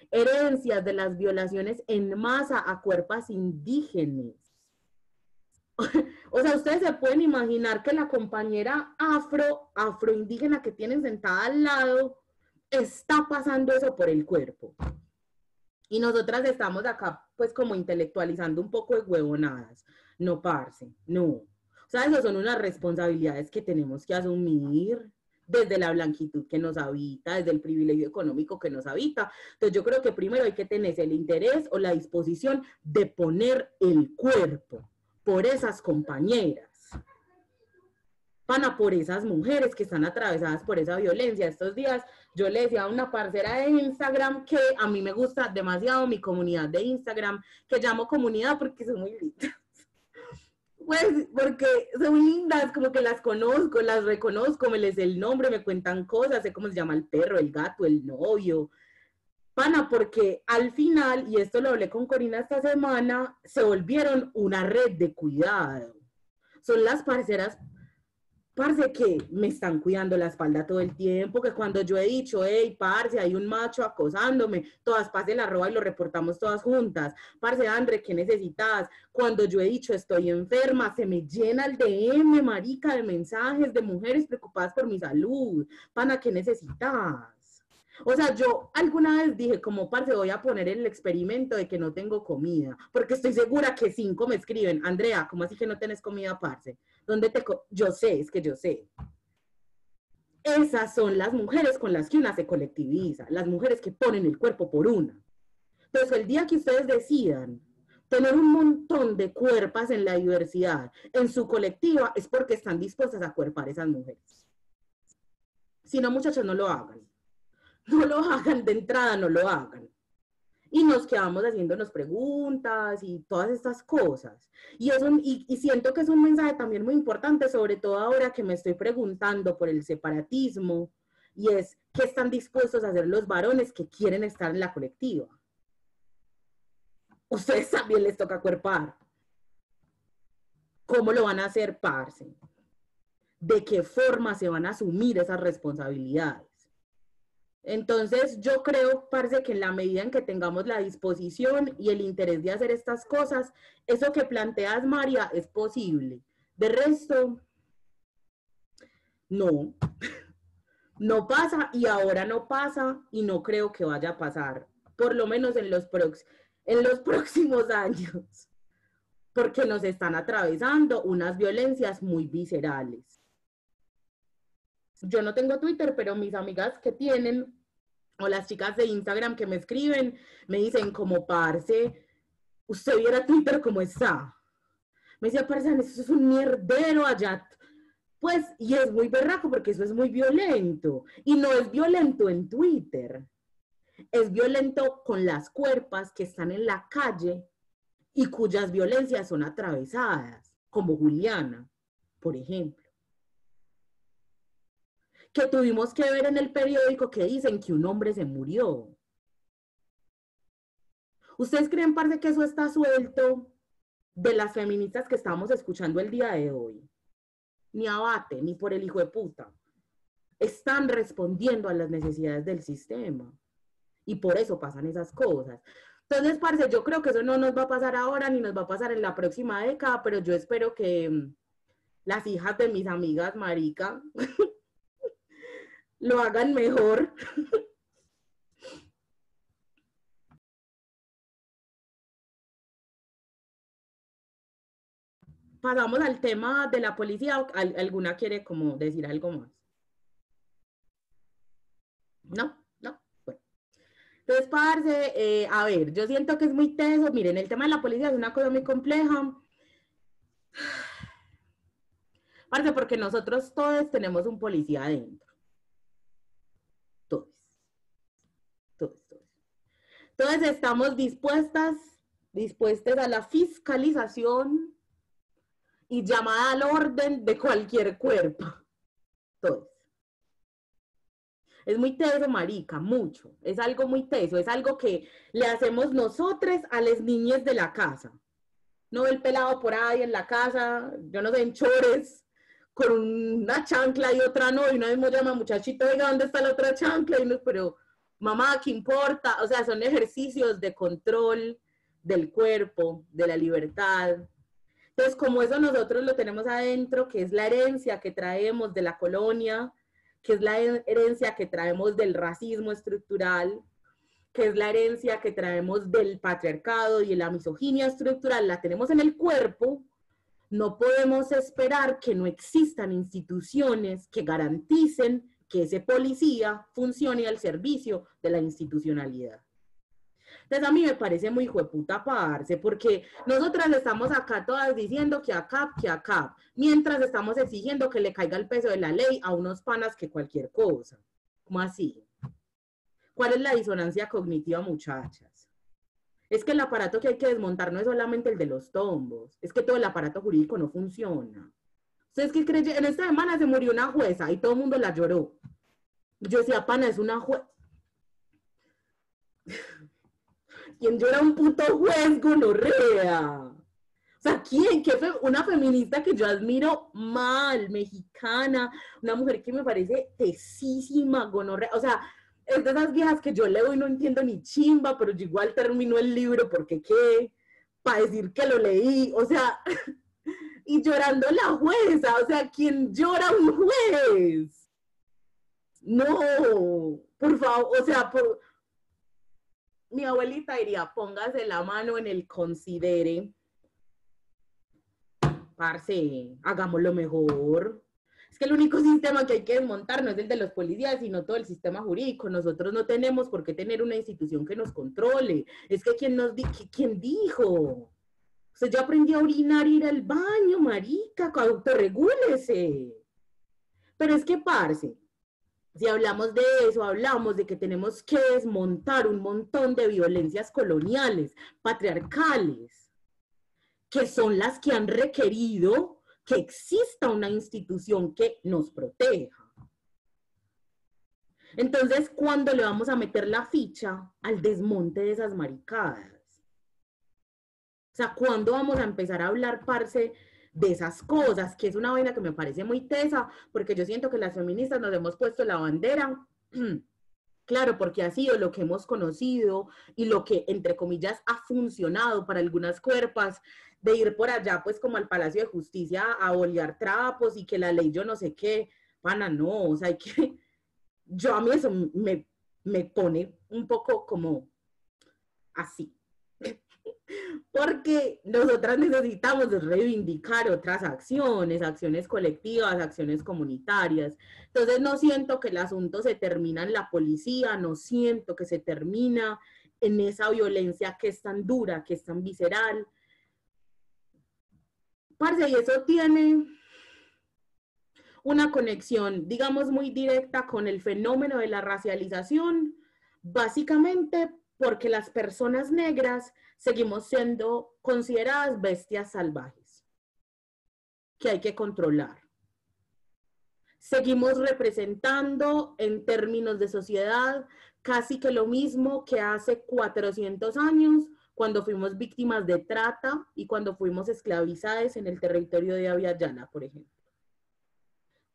Speaker 2: herencias de las violaciones en masa a cuerpos indígenas. O sea, ustedes se pueden imaginar que la compañera afroindígena que tienen sentada al lado está pasando eso por el cuerpo. Y nosotras estamos acá, pues, como intelectualizando un poco de huevonadas. No, parce, no. O sea, esas son unas responsabilidades que tenemos que asumir desde la blanquitud que nos habita, desde el privilegio económico que nos habita. Entonces, yo creo que primero hay que tener el interés o la disposición de poner el cuerpo por esas compañeras. Pana, por esas mujeres que están atravesadas por esa violencia. Estos días yo le decía a una parcera de Instagram que a mí me gusta demasiado mi comunidad de Instagram, que llamo comunidad porque son muy lindas. Pues porque son lindas, como que las conozco, las reconozco, me les sé el nombre, me cuentan cosas, sé cómo se llama el perro, el gato, el novio. Pana, porque al final, y esto lo hablé con Corina esta semana, se volvieron una red de cuidado. Son las parceras parce, que me están cuidando la espalda todo el tiempo, que cuando yo he dicho, hey, parce, hay un macho acosándome, todas pasen la arroba y lo reportamos todas juntas. Parce, André, ¿qué necesitas? Cuando yo he dicho, estoy enferma, se me llena el DM, marica, de mensajes de mujeres preocupadas por mi salud. Pana, ¿qué necesitas? O sea, yo alguna vez dije, como parce, voy a poner el experimento de que no tengo comida, porque estoy segura que 5 me escriben, Andrea, ¿cómo así que no tenés comida, parce? ¿Dónde yo sé, es que yo sé. Esas son las mujeres con las que una se colectiviza, las mujeres que ponen el cuerpo por una. Entonces, el día que ustedes decidan tener un montón de cuerpas en la diversidad en su colectiva, es porque están dispuestas a cuerpar esas mujeres. Si no, muchachos, no lo hagan. No lo hagan de entrada, no lo hagan. Y nos quedamos haciéndonos preguntas y todas estas cosas. Y siento que es un mensaje también muy importante, sobre todo ahora que me estoy preguntando por el separatismo, y es, ¿qué están dispuestos a hacer los varones que quieren estar en la colectiva? Ustedes también les toca cuerpar. ¿Cómo lo van a hacer, parce? ¿De qué forma se van a asumir esas responsabilidades? Entonces, yo creo, parce, que en la medida en que tengamos la disposición y el interés de hacer estas cosas, eso que planteas, María, es posible. De resto, no. No pasa y ahora no pasa y no creo que vaya a pasar, por lo menos en los próximos años, porque nos están atravesando unas violencias muy viscerales. Yo no tengo Twitter, pero mis amigas que tienen, o las chicas de Instagram que me escriben, me dicen como, parce, usted viera Twitter como está. Me decía, parce, eso es un mierdero allá. Pues, y es muy berraco porque eso es muy violento. Y no es violento en Twitter. Es violento con las cuerpas que están en la calle y cuyas violencias son atravesadas, como Juliana, por ejemplo. Que tuvimos que ver en el periódico que dicen que un hombre se murió. ¿Ustedes creen, parce, que eso está suelto de las feministas que estamos escuchando el día de hoy? Ni abate, ni por el hijo de puta. Están respondiendo a las necesidades del sistema. Y por eso pasan esas cosas. Entonces, parce, yo creo que eso no nos va a pasar ahora, ni nos va a pasar en la próxima década, pero yo espero que las hijas de mis amigas, marica, lo hagan mejor. Pasamos al tema de la policía. ¿Alguna quiere como decir algo más? ¿No? ¿No? Bueno. Entonces, parce, a ver, yo siento que es muy teso. Miren, el tema de la policía es una cosa muy compleja. Parce, porque nosotros todos tenemos un policía adentro. Todos. Todos estamos dispuestas a la fiscalización y llamada al orden de cualquier cuerpo. Todos. Es muy teso, marica, mucho. Es algo muy teso, es algo que le hacemos nosotros a las niñas de la casa. No el pelado por ahí en la casa, yo no sé, en chores, con una chancla y otra no, y una vez me llama, muchachito, oiga, ¿dónde está la otra chancla? Y uno, pero, mamá, ¿qué importa? O sea, son ejercicios de control del cuerpo, de la libertad. Entonces, como eso nosotros lo tenemos adentro, que es la herencia que traemos de la colonia, que es la herencia que traemos del racismo estructural, que es la herencia que traemos del patriarcado y de la misoginia estructural, la tenemos en el cuerpo, no podemos esperar que no existan instituciones que garanticen que ese policía funcione al servicio de la institucionalidad. Entonces a mí me parece muy hijueputa, parce, porque nosotras le estamos acá todas diciendo que acá, mientras estamos exigiendo que le caiga el peso de la ley a unos panas que cualquier cosa. ¿Cómo así? ¿Cuál es la disonancia cognitiva, muchachas? Es que el aparato que hay que desmontar no es solamente el de los tombos, es que todo el aparato jurídico no funciona. ¿Ustedes qué creen? En esta semana se murió una jueza y todo el mundo la lloró. Yo decía, pana, es una jueza. ¿Quién llora un puto juez, gonorrea? O sea, ¿quién? Una feminista que yo admiro mal, mexicana, una mujer que me parece tesísima, gonorrea, o sea, es de esas viejas que yo leo y no entiendo ni chimba, pero yo igual termino el libro porque qué, para decir que lo leí, o sea, y llorando la jueza, o sea, ¿quién llora a un juez? No, por favor, o sea, mi abuelita diría, póngase la mano en el considere. Parce, hagámoslo mejor. Es que el único sistema que hay que desmontar no es el de los policías, sino todo el sistema jurídico. Nosotros no tenemos por qué tener una institución que nos controle. Es que ¿quién dijo? Usted ya aprendió a orinar y ir al baño, marica, autorregúlese. Pero es que, parce, si hablamos de eso, hablamos de que tenemos que desmontar un montón de violencias coloniales, patriarcales, que son las que han requerido que exista una institución que nos proteja. Entonces, ¿cuándo le vamos a meter la ficha al desmonte de esas maricadas? O sea, ¿cuándo vamos a empezar a hablar, parce, de esas cosas? Que es una vaina que me parece muy tesa, porque yo siento que las feministas nos hemos puesto la bandera, claro, porque ha sido lo que hemos conocido y lo que, entre comillas, ha funcionado para algunas cuerpas, de ir por allá, pues, como al Palacio de Justicia a bolear trapos y que la ley yo no sé qué, pana, no, o sea, hay que, yo a mí eso me pone un poco como así, porque nosotras necesitamos reivindicar otras acciones, acciones colectivas, acciones comunitarias. Entonces no siento que el asunto se termina en la policía, no siento que se termina en esa violencia que es tan dura, que es tan visceral. Parce, y eso tiene una conexión, digamos, muy directa con el fenómeno de la racialización, básicamente porque las personas negras seguimos siendo consideradas bestias salvajes, que hay que controlar. Seguimos representando en términos de sociedad casi que lo mismo que hace 400 años, cuando fuimos víctimas de trata y cuando fuimos esclavizadas en el territorio de Abya Yala, por ejemplo.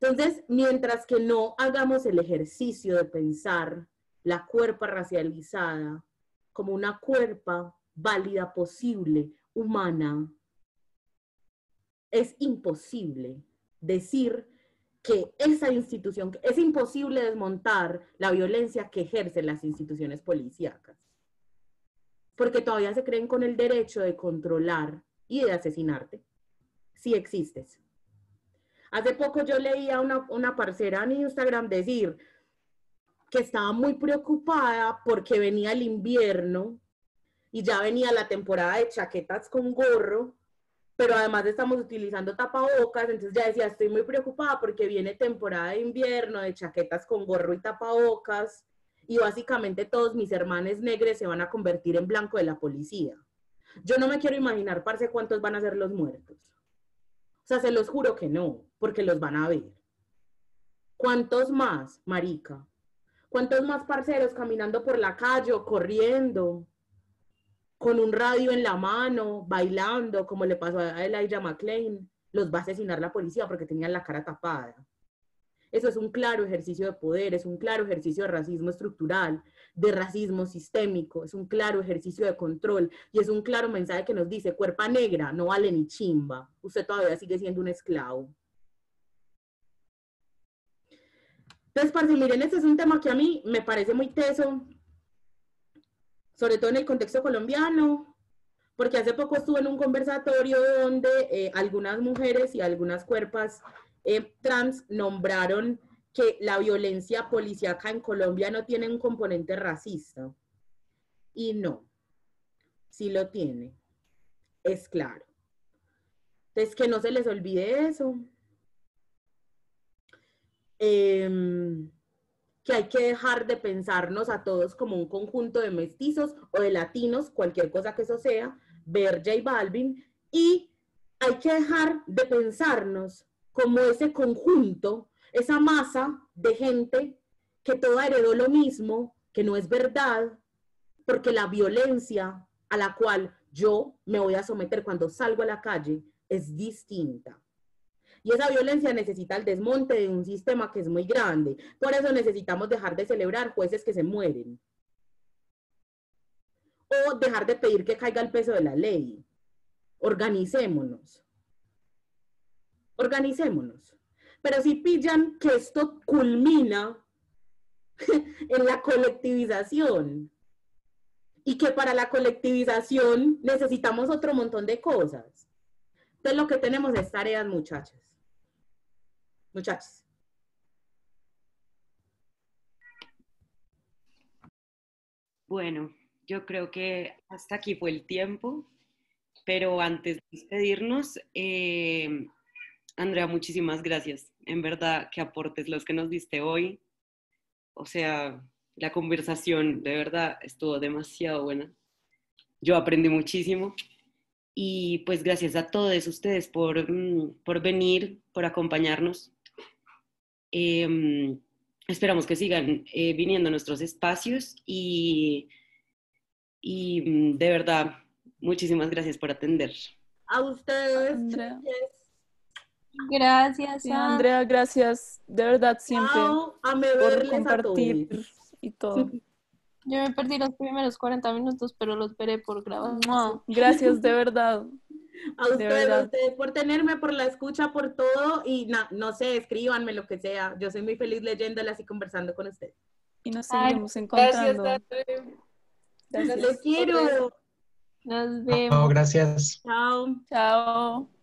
Speaker 2: Entonces, mientras que no hagamos el ejercicio de pensar la cuerpa racializada como una cuerpa válida, posible, humana, es imposible decir que esa institución, es imposible desmontar la violencia que ejercen las instituciones policíacas, porque todavía se creen con el derecho de controlar y de asesinarte, si existes. Hace poco yo leía a una parcera en Instagram decir que estaba muy preocupada porque venía el invierno y ya venía la temporada de chaquetas con gorro, pero además estamos utilizando tapabocas, entonces ya decía, estoy muy preocupada porque viene temporada de invierno, de chaquetas con gorro y tapabocas, y básicamente todos mis hermanos negros se van a convertir en blanco de la policía. Yo no me quiero imaginar, parce, cuántos van a ser los muertos. O sea, se los juro que no, porque los van a ver. ¿Cuántos más, marica? ¿Cuántos más parceros caminando por la calle o corriendo, con un radio en la mano, bailando, como le pasó a Elijah McClain, los va a asesinar la policía porque tenían la cara tapada? Eso es un claro ejercicio de poder, es un claro ejercicio de racismo estructural, de racismo sistémico, es un claro ejercicio de control y es un claro mensaje que nos dice, cuerpa negra no vale ni chimba, usted todavía sigue siendo un esclavo. Entonces, parce, miren, este es un tema que a mí me parece muy teso, sobre todo en el contexto colombiano, porque hace poco estuve en un conversatorio donde algunas mujeres y algunas cuerpas trans nombraron que la violencia policíaca en Colombia no tiene un componente racista. Y no, sí lo tiene, es claro. Entonces, que no se les olvide eso. Que hay que dejar de pensarnos a todos como un conjunto de mestizos o de latinos, cualquier cosa que eso sea, ver J Balvin, y hay que dejar de pensarnos como ese conjunto, esa masa de gente que toda heredó lo mismo, que no es verdad, porque la violencia a la cual yo me voy a someter cuando salgo a la calle es distinta. Y esa violencia necesita el desmonte de un sistema que es muy grande. Por eso necesitamos dejar de celebrar jueces que se mueren. O dejar de pedir que caiga el peso de la ley. Organicémonos. Organicémonos. Pero si pillan que esto culmina en la colectivización y que para la colectivización necesitamos otro montón de cosas. Entonces lo que tenemos es tareas, muchachas. Muchachos.
Speaker 1: Bueno, yo creo que hasta aquí fue el tiempo, pero antes de despedirnos, Andrea, muchísimas gracias. En verdad, qué aportes los que nos diste hoy. O sea, la conversación de verdad estuvo demasiado buena. Yo aprendí muchísimo. Y pues gracias a todos ustedes por venir, por acompañarnos. Esperamos que sigan viniendo a nuestros espacios y de verdad, muchísimas gracias por atender.
Speaker 2: A ustedes.
Speaker 4: Andrea.
Speaker 9: Gracias,
Speaker 4: Sí, Andrea, gracias de verdad siempre
Speaker 2: Chao, a me
Speaker 4: por
Speaker 2: verles
Speaker 4: compartir
Speaker 2: a todos.
Speaker 4: y todo.
Speaker 9: Yo me perdí los primeros 40 minutos, pero los veré por grabación.
Speaker 4: No, gracias de verdad.
Speaker 2: A
Speaker 4: De verdad.
Speaker 2: ustedes por tenerme, por la escucha, por todo. Y no sé, escríbanme lo que sea. Yo soy muy feliz leyéndolas y conversando con ustedes.
Speaker 4: Y nos
Speaker 9: Ay,
Speaker 4: seguimos encontrando.
Speaker 2: Les quiero.
Speaker 9: Nos
Speaker 10: Chao,
Speaker 9: vemos.
Speaker 10: gracias.
Speaker 2: Chao.
Speaker 4: Chao.